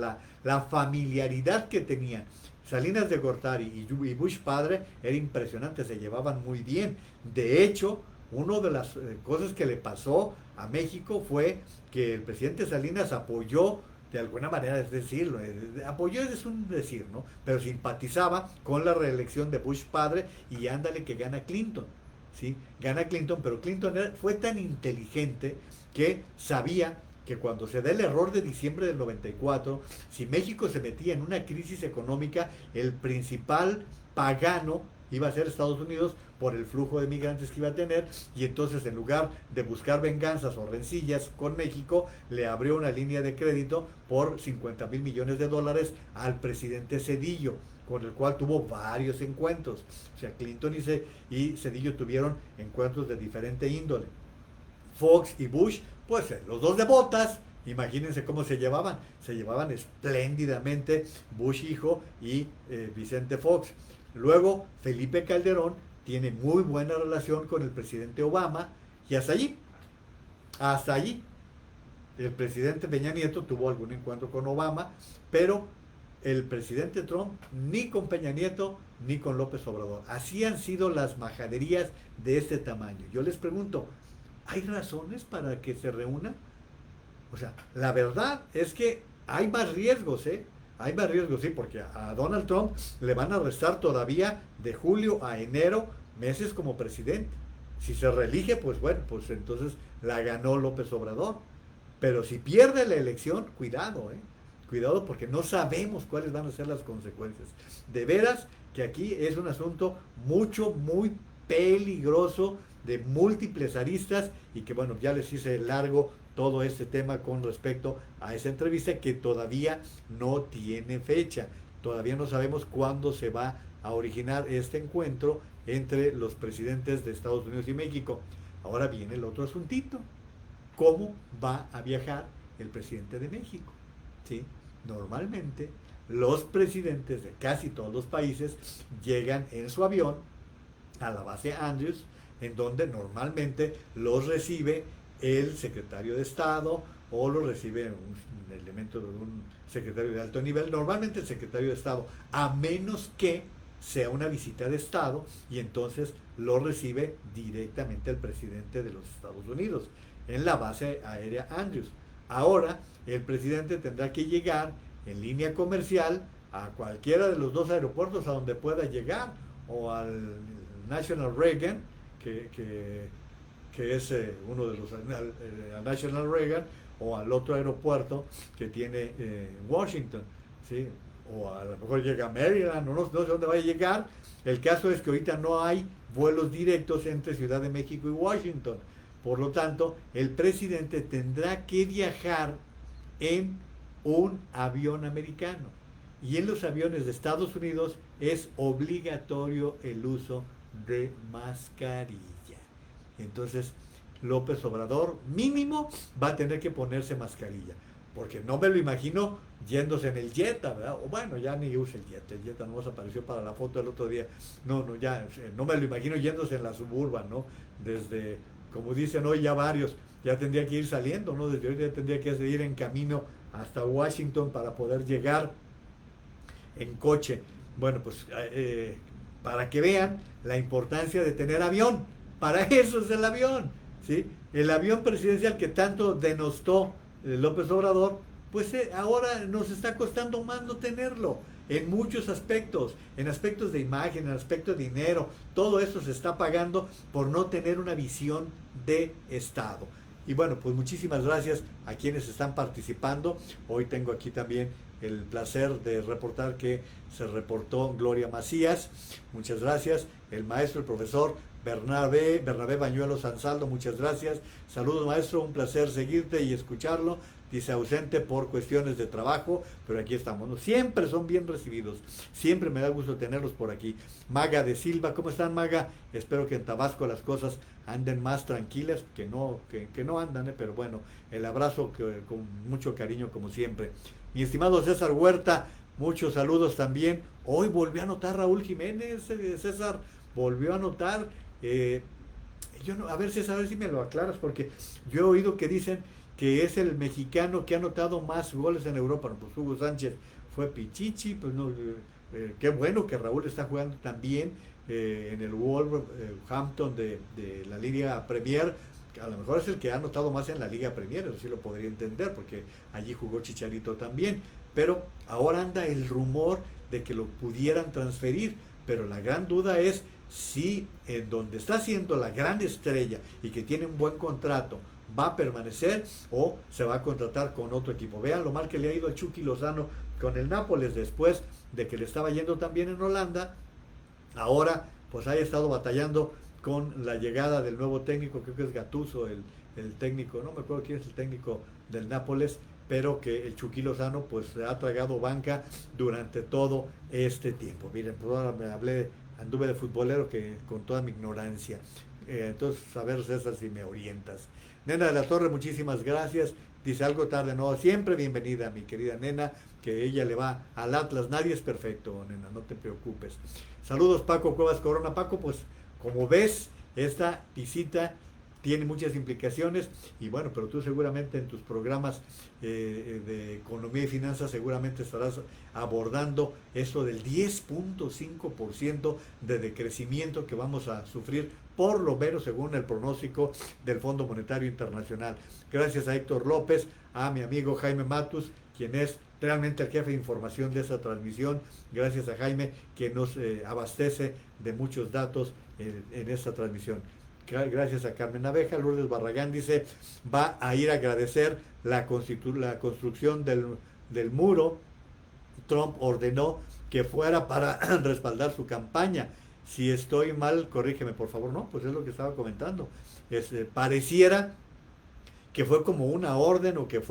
la familiaridad que tenían Salinas de Gortari y Bush padre era impresionante, se llevaban muy bien. De hecho, una de las cosas que le pasó a México fue que el presidente Salinas apoyó, de alguna manera, es decirlo, apoyó es un decir, ¿no? Pero simpatizaba con la reelección de Bush padre y ándale que gana Clinton, ¿sí? Gana Clinton, pero Clinton fue tan inteligente que sabía que cuando se da el error de diciembre del 94, si México se metía en una crisis económica, el principal pagano iba a ser Estados Unidos por el flujo de migrantes que iba a tener, y entonces en lugar de buscar venganzas o rencillas con México, le abrió una línea de crédito por 50,000 millones de dólares al presidente Zedillo, con el cual tuvo varios encuentros. O sea, Clinton y Zedillo tuvieron encuentros de diferente índole. Fox y Bush, pues los dos de botas, imagínense cómo se llevaban espléndidamente Bush hijo y Vicente Fox. Luego Felipe Calderón tiene muy buena relación con el presidente Obama, y hasta allí. El presidente Peña Nieto tuvo algún encuentro con Obama, pero el presidente Trump ni con Peña Nieto ni con López Obrador. Así han sido las majaderías de este tamaño. Yo les pregunto, ¿hay razones para que se reúnan? O sea, la verdad es que hay más riesgos, Hay más riesgos, sí, porque a Donald Trump le van a restar todavía de julio a enero meses como presidente. Si se reelige, pues bueno, pues entonces la ganó López Obrador. Pero si pierde la elección, cuidado, Cuidado, porque no sabemos cuáles van a ser las consecuencias. De veras que aquí es un asunto muy peligroso, de múltiples aristas, y que bueno, ya les hice largo todo este tema con respecto a esa entrevista que todavía no tiene fecha. Todavía no sabemos cuándo se va a originar este encuentro entre los presidentes de Estados Unidos y México. Ahora viene el otro asuntito. ¿Cómo va a viajar el presidente de México? ¿Sí? Normalmente los presidentes de casi todos los países llegan en su avión a la base Andrews, en donde normalmente los recibe el secretario de Estado o los recibe un elemento de un secretario de alto nivel, normalmente el secretario de Estado, a menos que sea una visita de Estado, y entonces lo recibe directamente el presidente de los Estados Unidos en la base aérea Andrews. Ahora el presidente tendrá que llegar en línea comercial a cualquiera de los dos aeropuertos a donde pueda llegar, o al National Reagan, que es uno de los, al National Reagan, o al otro aeropuerto que tiene Washington, ¿sí? O a lo mejor llega a Maryland, no sé dónde va a llegar. El caso es que ahorita no hay vuelos directos entre Ciudad de México y Washington. Por lo tanto, el presidente tendrá que viajar en un avión americano. Y en los aviones de Estados Unidos es obligatorio el uso de mascarilla. Entonces, López Obrador mínimo va a tener que ponerse mascarilla, porque no me lo imagino yéndose en el Jetta, ¿verdad? O bueno, ya ni usa el Jetta nomás apareció para la foto el otro día. Ya no me lo imagino yéndose en la Suburban, ¿no? Desde, como dicen hoy ya varios, ya tendría que ir saliendo, ¿no? Desde hoy ya tendría que ir en camino hasta Washington para poder llegar en coche. Bueno, pues para que vean la importancia de tener avión. Para eso es el avión, ¿sí? El avión presidencial que tanto denostó López Obrador, pues ahora nos está costando más no tenerlo, en muchos aspectos, en aspectos de imagen, en aspectos de dinero. Todo eso se está pagando por no tener una visión de Estado. Y bueno, pues muchísimas gracias a quienes están participando. Hoy tengo aquí también el placer de reportar que se reportó Gloria Macías. Muchas gracias. El maestro, el profesor Bernabé Bañuelos Ansaldo, muchas gracias. Saludos, maestro, un placer seguirte y escucharlo. Dice ausente por cuestiones de trabajo, pero aquí estamos, ¿no? Siempre son bien recibidos, siempre me da gusto tenerlos por aquí. Maga de Silva, ¿cómo están, Maga? Espero que en Tabasco las cosas anden más tranquilas, que no andan, pero bueno, el abrazo con mucho cariño como siempre. Mi estimado César Huerta, Muchos saludos también. Hoy volvió a anotar Raúl Jiménez, César, volvió a anotar. Yo no, a ver César, a ver si me lo aclaras, porque yo he oído que dicen que es el mexicano que ha anotado más goles en Europa. No, pues Hugo Sánchez fue Pichichi, pues no, qué bueno que Raúl está jugando también en el Wolverhampton de la Liga Premier. A lo mejor es el que ha anotado más en la Liga Premier, eso sí lo podría entender, porque allí jugó Chicharito también. Pero ahora anda el rumor de que lo pudieran transferir, pero la gran duda es si en donde está siendo la gran estrella y que tiene un buen contrato va a permanecer o se va a contratar con otro equipo. Vean lo mal que le ha ido a Chucky Lozano con el Nápoles después de que le estaba yendo también en Holanda. Ahora pues ha estado batallando con la llegada del nuevo técnico, creo que es Gattuso el técnico, no me acuerdo quién es el técnico del Nápoles, pero que el Chucky Lozano pues se ha tragado banca durante todo este tiempo. Miren, pues ahora anduve de futbolero que con toda mi ignorancia. Entonces, a ver César si me orientas. Nena de la Torre, muchísimas gracias. Dice algo tarde, no, siempre bienvenida mi querida nena, que ella le va al Atlas. Nadie es perfecto, nena, no te preocupes. Saludos Paco Cuevas Corona. Paco, pues como ves, esta visita tiene muchas implicaciones y bueno, pero tú seguramente en tus programas de economía y finanzas seguramente estarás abordando esto del 10.5% de decrecimiento que vamos a sufrir, por lo menos según el pronóstico del Fondo Monetario Internacional. Gracias a Héctor López, a mi amigo Jaime Matus, quien es realmente el jefe de información de esta transmisión. Gracias a Jaime, que nos abastece de muchos datos en esta transmisión. Gracias a Carmen Abeja. Lourdes Barragán dice, va a ir a agradecer la construcción del muro. Trump ordenó que fuera para respaldar su campaña. Si estoy mal, corrígeme por favor. No, pues es lo que estaba comentando. Pareciera que fue como una orden o que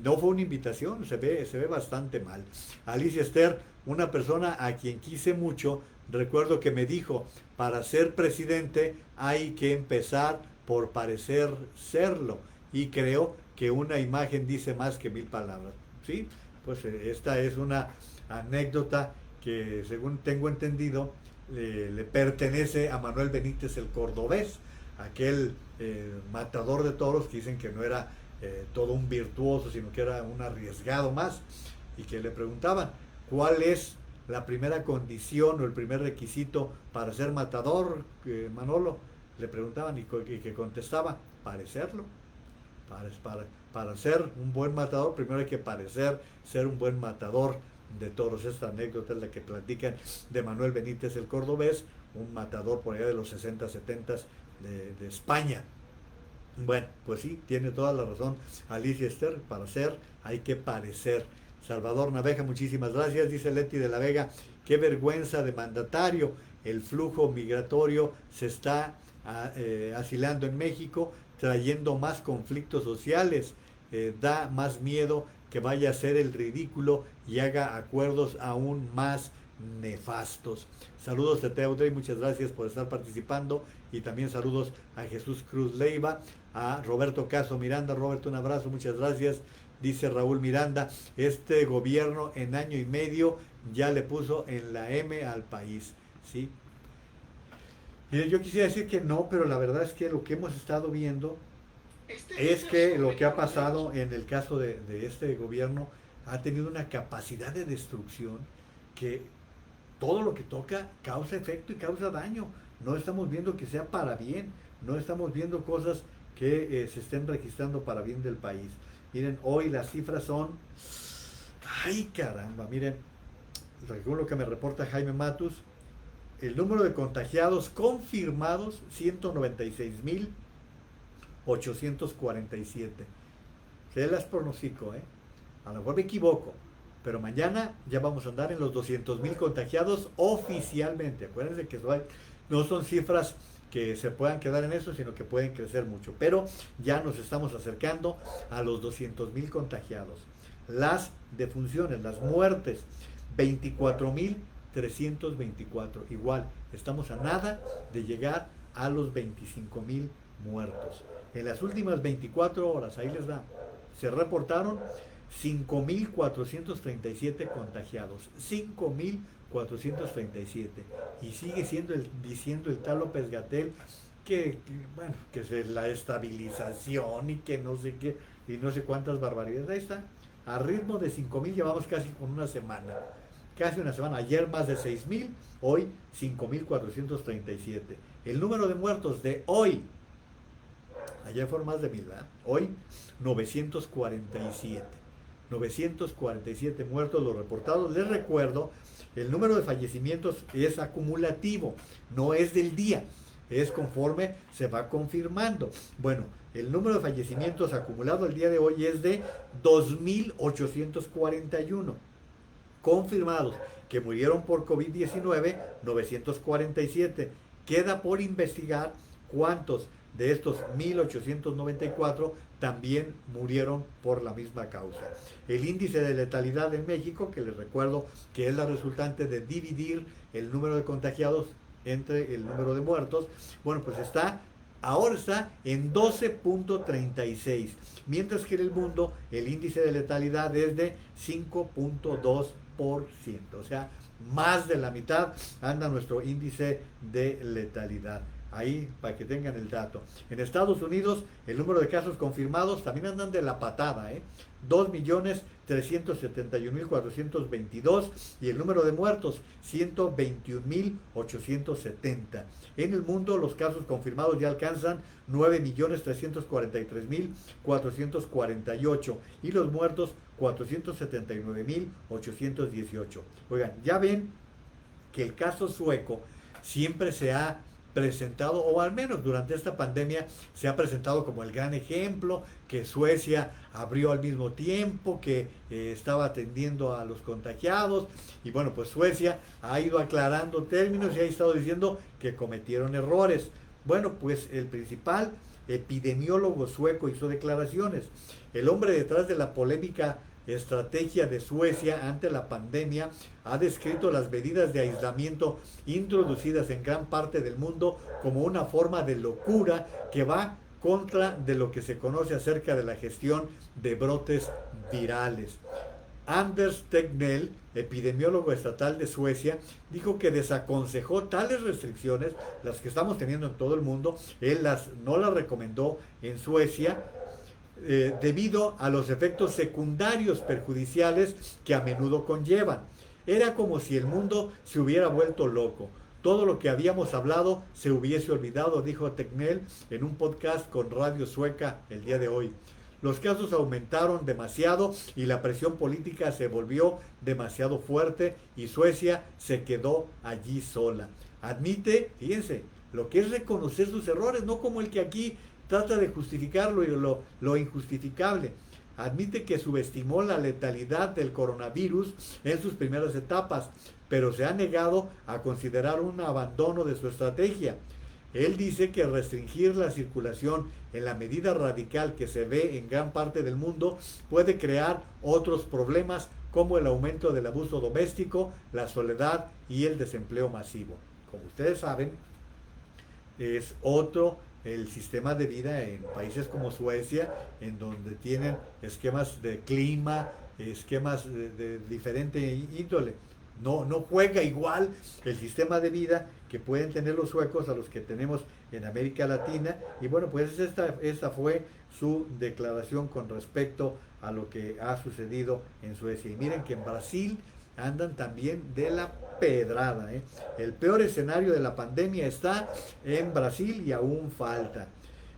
no fue una invitación. Se ve bastante mal. Alicia Esther, una persona a quien quise mucho, recuerdo que me dijo, para ser presidente hay que empezar por parecer serlo. Y creo que una imagen dice más que 1000 palabras. ¿Sí? Pues esta es una anécdota que, según tengo entendido, le pertenece a Manuel Benítez el Cordobés, aquel matador de toros que dicen que no era todo un virtuoso, sino que era un arriesgado más. Y que le preguntaban, ¿cuál es la primera condición o el primer requisito para ser matador, Manolo? Le preguntaban y que contestaba, parecerlo. Para ser un buen matador, primero hay que parecer ser un buen matador de toros. Esta anécdota es la que platican de Manuel Benítez el Cordobés, un matador por allá de los 60, 70 de España. Bueno, pues sí, tiene toda la razón Alicia Esther, para ser hay que parecer. Salvador Naveja, muchísimas gracias. Dice Leti de la Vega, qué vergüenza de mandatario, el flujo migratorio se está asilando en México, trayendo más conflictos sociales, da más miedo que vaya a ser el ridículo y haga acuerdos aún más nefastos. Saludos de Teodre, muchas gracias por estar participando, y también saludos a Jesús Cruz Leiva, a Roberto Caso Miranda. Roberto, un abrazo, muchas gracias. Dice Raúl Miranda, este gobierno en año y medio ya le puso en la M al país, ¿sí? Mire, yo quisiera decir que no, pero la verdad es que lo que hemos estado viendo es que lo que ha pasado en el caso de este gobierno ha tenido una capacidad de destrucción que todo lo que toca causa efecto y causa daño. No estamos viendo que sea para bien, no estamos viendo cosas que se estén registrando para bien del país. Miren, hoy las cifras son, ay caramba, miren, según lo que me reporta Jaime Matus, el número de contagiados confirmados, 196,847. Se las pronostico, a lo mejor me equivoco, pero mañana ya vamos a andar en los 200,000 contagiados oficialmente. Acuérdense que no son cifras que se puedan quedar en eso, sino que pueden crecer mucho. Pero ya nos estamos acercando a los 200,000 contagiados. Las defunciones, las muertes, 24,324. Igual, estamos a nada de llegar a los 25,000 muertos. En las últimas 24 horas, ahí les da, se reportaron 5.437 contagiados, 5.437. Y sigue diciendo el tal López-Gatell bueno, que es la estabilización y que no sé qué, y no sé cuántas barbaridades. Ahí está, a ritmo de 5.000 llevamos casi con una semana. Casi una semana. Ayer más de 6.000, hoy 5.437. El número de muertos de hoy, ayer fueron más de 1.000, ¿verdad? Hoy 947. 947 muertos los reportados. Les recuerdo, el número de fallecimientos es acumulativo, no es del día, es conforme se va confirmando. Bueno, el número de fallecimientos acumulado el día de hoy es de 2.841. Confirmados que murieron por COVID-19, 947. Queda por investigar cuántos de estos 1.894 también murieron por la misma causa. El índice de letalidad en México, que les recuerdo que es la resultante de dividir el número de contagiados entre el número de muertos, bueno, pues ahora está en 12.36, mientras que en el mundo el índice de letalidad es de 5.2%, o sea, más de la mitad anda nuestro índice de letalidad. Ahí, para que tengan el dato. En Estados Unidos, el número de casos confirmados también andan de la patada, 2.371.422, y el número de muertos, 121.870. En el mundo, los casos confirmados ya alcanzan 9.343.448, y los muertos, 479.818. Oigan, ya ven que el caso sueco siempre se ha presentado, o al menos durante esta pandemia se ha presentado como el gran ejemplo, que Suecia abrió al mismo tiempo, que estaba atendiendo a los contagiados, y bueno, pues Suecia ha ido aclarando términos y ha estado diciendo que cometieron errores. Bueno, pues el principal epidemiólogo sueco hizo declaraciones. El hombre detrás de la polémica estrategia de Suecia ante la pandemia ha descrito las medidas de aislamiento introducidas en gran parte del mundo como una forma de locura que va contra de lo que se conoce acerca de la gestión de brotes virales. Anders Tegnell, epidemiólogo estatal de Suecia, dijo que desaconsejó tales restricciones, las que estamos teniendo en todo el mundo. Él no las recomendó en Suecia, debido a los efectos secundarios perjudiciales que a menudo conllevan. Era como si el mundo se hubiera vuelto loco. Todo lo que habíamos hablado se hubiese olvidado, dijo Tegnell en un podcast con Radio Sueca el día de hoy. Los casos aumentaron demasiado y la presión política se volvió demasiado fuerte y Suecia se quedó allí sola. Admite, fíjense, lo que es reconocer sus errores, no como el que aquí trata de justificarlo y lo injustificable. Admite que subestimó la letalidad del coronavirus en sus primeras etapas, pero se ha negado a considerar un abandono de su estrategia. Él dice que restringir la circulación en la medida radical que se ve en gran parte del mundo puede crear otros problemas como el aumento del abuso doméstico, la soledad y el desempleo masivo. Como ustedes saben, es el sistema de vida en países como Suecia, en donde tienen esquemas de clima, esquemas de diferente índole. No juega igual el sistema de vida que pueden tener los suecos a los que tenemos en América Latina. Y bueno, pues esta fue su declaración con respecto a lo que ha sucedido en Suecia. Y miren que en Brasil andan también de la pedrada. El peor escenario de la pandemia está en Brasil y aún falta.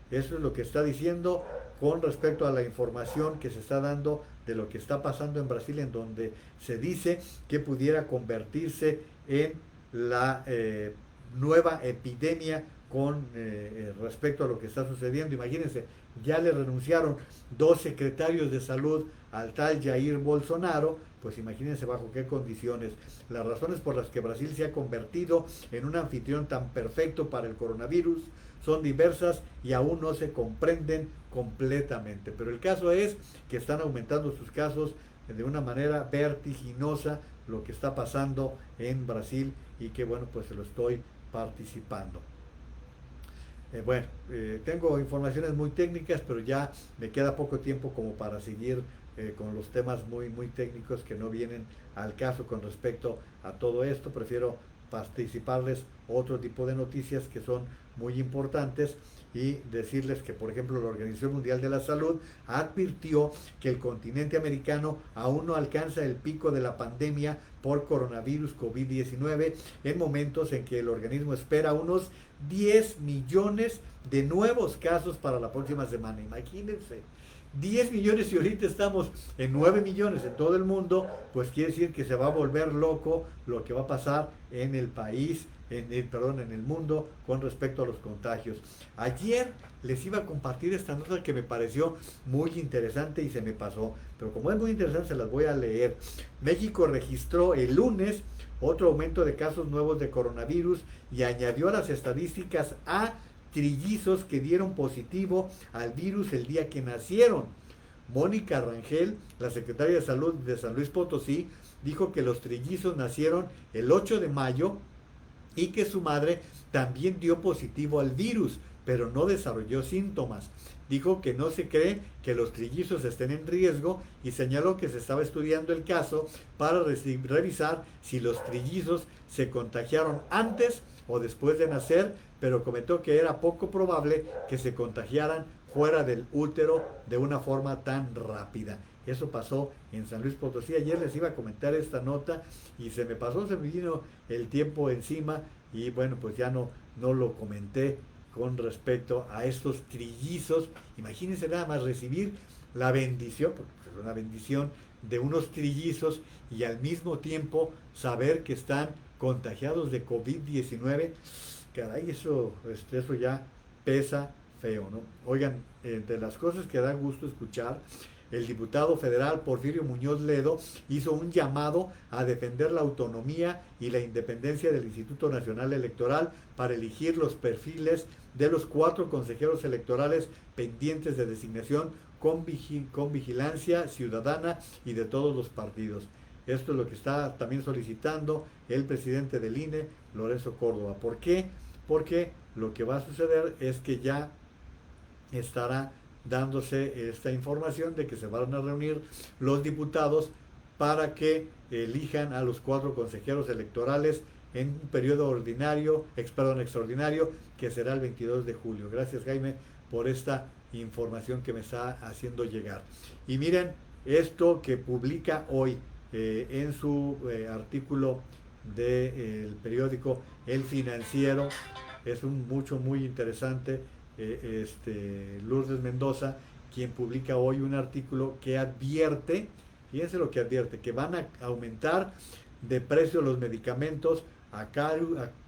Eso es lo que está diciendo con respecto a la información que se está dando de lo que está pasando en Brasil, en donde se dice que pudiera convertirse en la nueva epidemia con respecto a lo que está sucediendo. Imagínense, ya le renunciaron 2 secretarios de salud al tal Jair Bolsonaro. Pues imagínense bajo qué condiciones. Las razones por las que Brasil se ha convertido en un anfitrión tan perfecto para el coronavirus son diversas y aún no se comprenden completamente. Pero el caso es que están aumentando sus casos de una manera vertiginosa, lo que está pasando en Brasil, y que bueno, pues se lo estoy participando. Tengo informaciones muy técnicas, pero ya me queda poco tiempo como para seguir con los temas muy, muy técnicos que no vienen al caso con respecto a todo esto. Prefiero participarles otro tipo de noticias que son muy importantes y decirles que, por ejemplo, la Organización Mundial de la Salud advirtió que el continente americano aún no alcanza el pico de la pandemia por coronavirus COVID-19 en momentos en que el organismo espera unos 10 millones de nuevos casos para la próxima semana. Imagínense, 10 millones y ahorita estamos en 9 millones en todo el mundo, pues quiere decir que se va a volver loco lo que va a pasar en el país, en el mundo con respecto a los contagios. Ayer les iba a compartir esta nota que me pareció muy interesante y se me pasó, pero como es muy interesante se las voy a leer. México registró el lunes otro aumento de casos nuevos de coronavirus y añadió a las estadísticas a trillizos que dieron positivo al virus el día que nacieron. Mónica Rangel, la secretaria de Salud de San Luis Potosí, dijo que los trillizos nacieron el 8 de mayo y que su madre también dio positivo al virus, pero no desarrolló síntomas. Dijo que no se cree que los trillizos estén en riesgo y señaló que se estaba estudiando el caso para revisar si los trillizos se contagiaron antes o después de nacer, pero comentó que era poco probable que se contagiaran fuera del útero de una forma tan rápida. Eso pasó en San Luis Potosí. Ayer les iba a comentar esta nota y se me pasó, se me vino el tiempo encima y bueno, pues ya no lo comenté con respecto a estos trillizos. Imagínense nada más recibir la bendición, porque es una bendición de unos trillizos y al mismo tiempo saber que están contagiados de COVID-19. Caray, eso ya pesa feo, ¿no? Oigan, entre las cosas que da gusto escuchar, el diputado federal Porfirio Muñoz Ledo hizo un llamado a defender la autonomía y la independencia del Instituto Nacional Electoral para elegir los perfiles de los 4 consejeros electorales pendientes de designación con vigilancia ciudadana y de todos los partidos. Esto es lo que está también solicitando el presidente del INE, Lorenzo Córdoba. ¿Por qué? Porque lo que va a suceder es que ya estará dándose esta información de que se van a reunir los diputados para que elijan a los 4 consejeros electorales en un periodo extraordinario, que será el 22 de julio. Gracias, Jaime, por esta información que me está haciendo llegar. Y miren, esto que publica hoy en su artículo del periódico El Financiero, es muy interesante. Lourdes Mendoza, quien publica hoy un artículo que advierte, fíjense lo que advierte, que van a aumentar de precio los medicamentos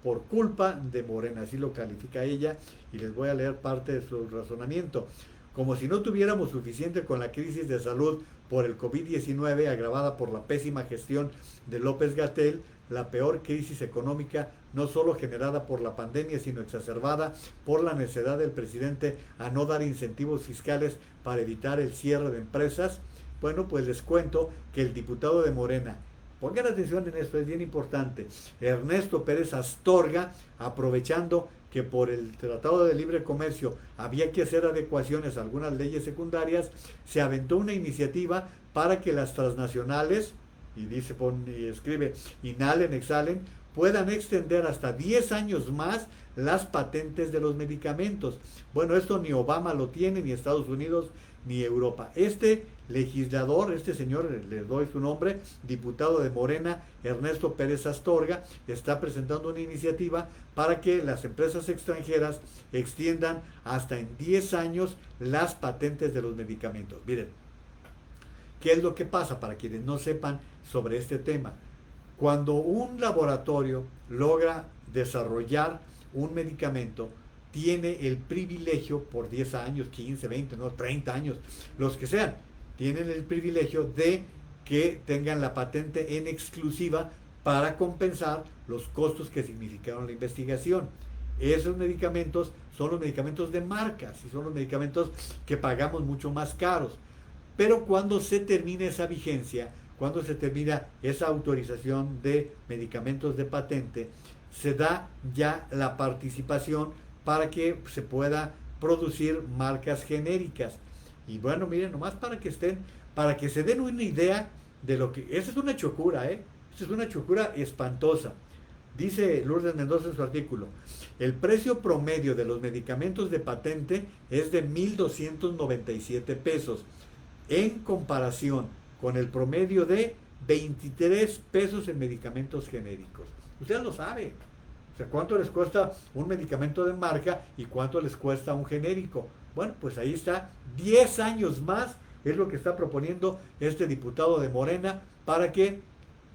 por culpa de Morena, así lo califica ella, y les voy a leer parte de su razonamiento. Como si no tuviéramos suficiente con la crisis de salud por el COVID-19 agravada por la pésima gestión de López-Gatell, la peor crisis económica no solo generada por la pandemia, sino exacerbada por la necedad del presidente a no dar incentivos fiscales para evitar el cierre de empresas. Bueno, pues les cuento que el diputado de Morena, pongan atención en esto, es bien importante, Ernesto Pérez Astorga, aprovechando que por el Tratado de Libre Comercio había que hacer adecuaciones a algunas leyes secundarias, se aventó una iniciativa para que las transnacionales, y escribe, inhalen, exhalen, puedan extender hasta 10 años más las patentes de los medicamentos. Bueno, esto ni Obama lo tiene, ni Estados Unidos, ni Europa. Este legislador, este señor, le doy su nombre, diputado de Morena, Ernesto Pérez Astorga, está presentando una iniciativa para que las empresas extranjeras extiendan hasta en 10 años las patentes de los medicamentos. Miren, ¿qué es lo que pasa? Para quienes no sepan sobre este tema, cuando un laboratorio logra desarrollar un medicamento, tiene el privilegio por 10 años, 15, 20, no, 30 años, los que sean, tienen el privilegio de que tengan la patente en exclusiva para compensar los costos que significaron la investigación. Esos medicamentos son los medicamentos de marcas y son los medicamentos que pagamos mucho más caros. Pero cuando se termina esa vigencia, cuando se termina esa autorización de medicamentos de patente, se da ya la participación para que se pueda producir marcas genéricas. Y bueno, miren, nomás para que estén para que se den una idea de lo que... Esa es una chocura, ¿eh? Esa es una chocura espantosa. Dice Lourdes Mendoza en su artículo, el precio promedio de los medicamentos de patente es de 1,297 pesos, en comparación con el promedio de 23 pesos en medicamentos genéricos. Usted lo sabe. O sea, ¿cuánto les cuesta un medicamento de marca y cuánto les cuesta un genérico? Bueno, pues ahí está, 10 años más es lo que está proponiendo este diputado de Morena para que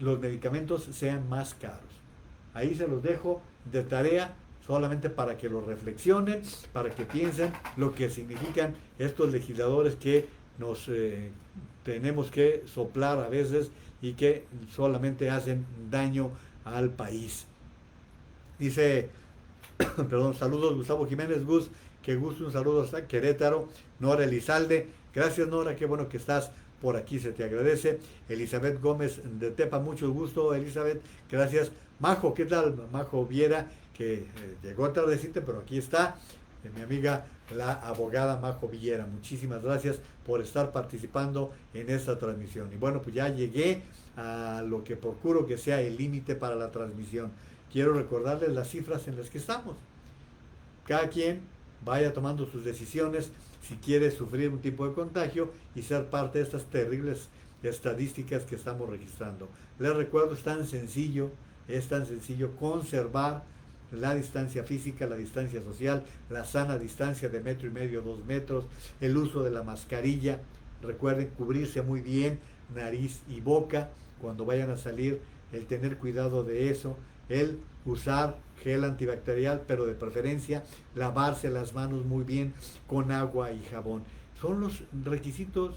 los medicamentos sean más caros. Ahí se los dejo de tarea solamente para que lo reflexionen, para que piensen lo que significan estos legisladores que nos tenemos que soplar a veces y que solamente hacen daño al país. Dice, perdón, saludos Gustavo Jiménez, Gus, que gusto, un saludo hasta Querétaro. Nora Elizalde, gracias Nora, qué bueno que estás por aquí, se te agradece. Elizabeth Gómez de Tepa, mucho gusto Elizabeth, gracias. Majo, ¿qué tal? Majo Viera, que llegó tardecita, pero aquí está, mi amiga la abogada Majo Villera. Muchísimas gracias por estar participando en esta transmisión. Y bueno, pues ya llegué a lo que procuro que sea el límite para la transmisión. Quiero recordarles las cifras en las que estamos. Cada quien vaya tomando sus decisiones si quiere sufrir un tipo de contagio y ser parte de estas terribles estadísticas que estamos registrando. Les recuerdo, es tan sencillo conservar la distancia física, la distancia social, la sana distancia de 1,5 metros, 2 metros, el uso de la mascarilla. Recuerden cubrirse muy bien nariz y boca cuando vayan a salir, el tener cuidado de eso, el usar gel antibacterial, pero de preferencia lavarse las manos muy bien con agua y jabón. Son los requisitos,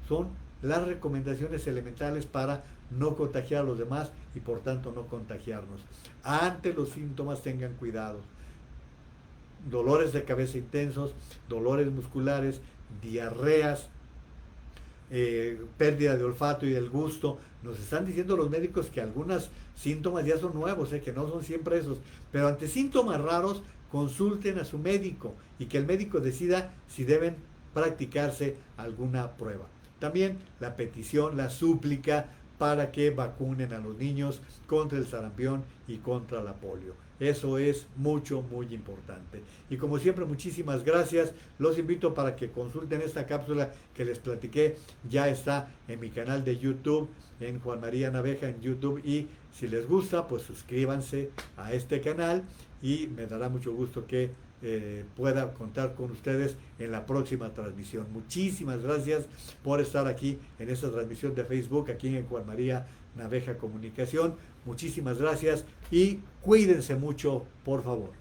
son las recomendaciones elementales para no contagiar a los demás y por tanto no contagiarnos. Ante los síntomas tengan cuidado. Dolores de cabeza intensos, dolores musculares, diarreas, pérdida de olfato y del gusto. Nos están diciendo los médicos que algunos síntomas ya son nuevos, que no son siempre esos. Pero ante síntomas raros, consulten a su médico y que el médico decida si deben practicarse alguna prueba. También la petición, la súplica para que vacunen a los niños contra el sarampión y contra la polio. Eso es muy importante. Y como siempre, muchísimas gracias. Los invito para que consulten esta cápsula que les platiqué. Ya está en mi canal de YouTube, en Juan María Naveja en YouTube. Y si les gusta, pues suscríbanse a este canal y me dará mucho gusto que pueda contar con ustedes en la próxima transmisión. Muchísimas gracias por estar aquí en esta transmisión de Facebook, aquí en Juan María Naveja Comunicación. Muchísimas gracias y cuídense mucho, por favor.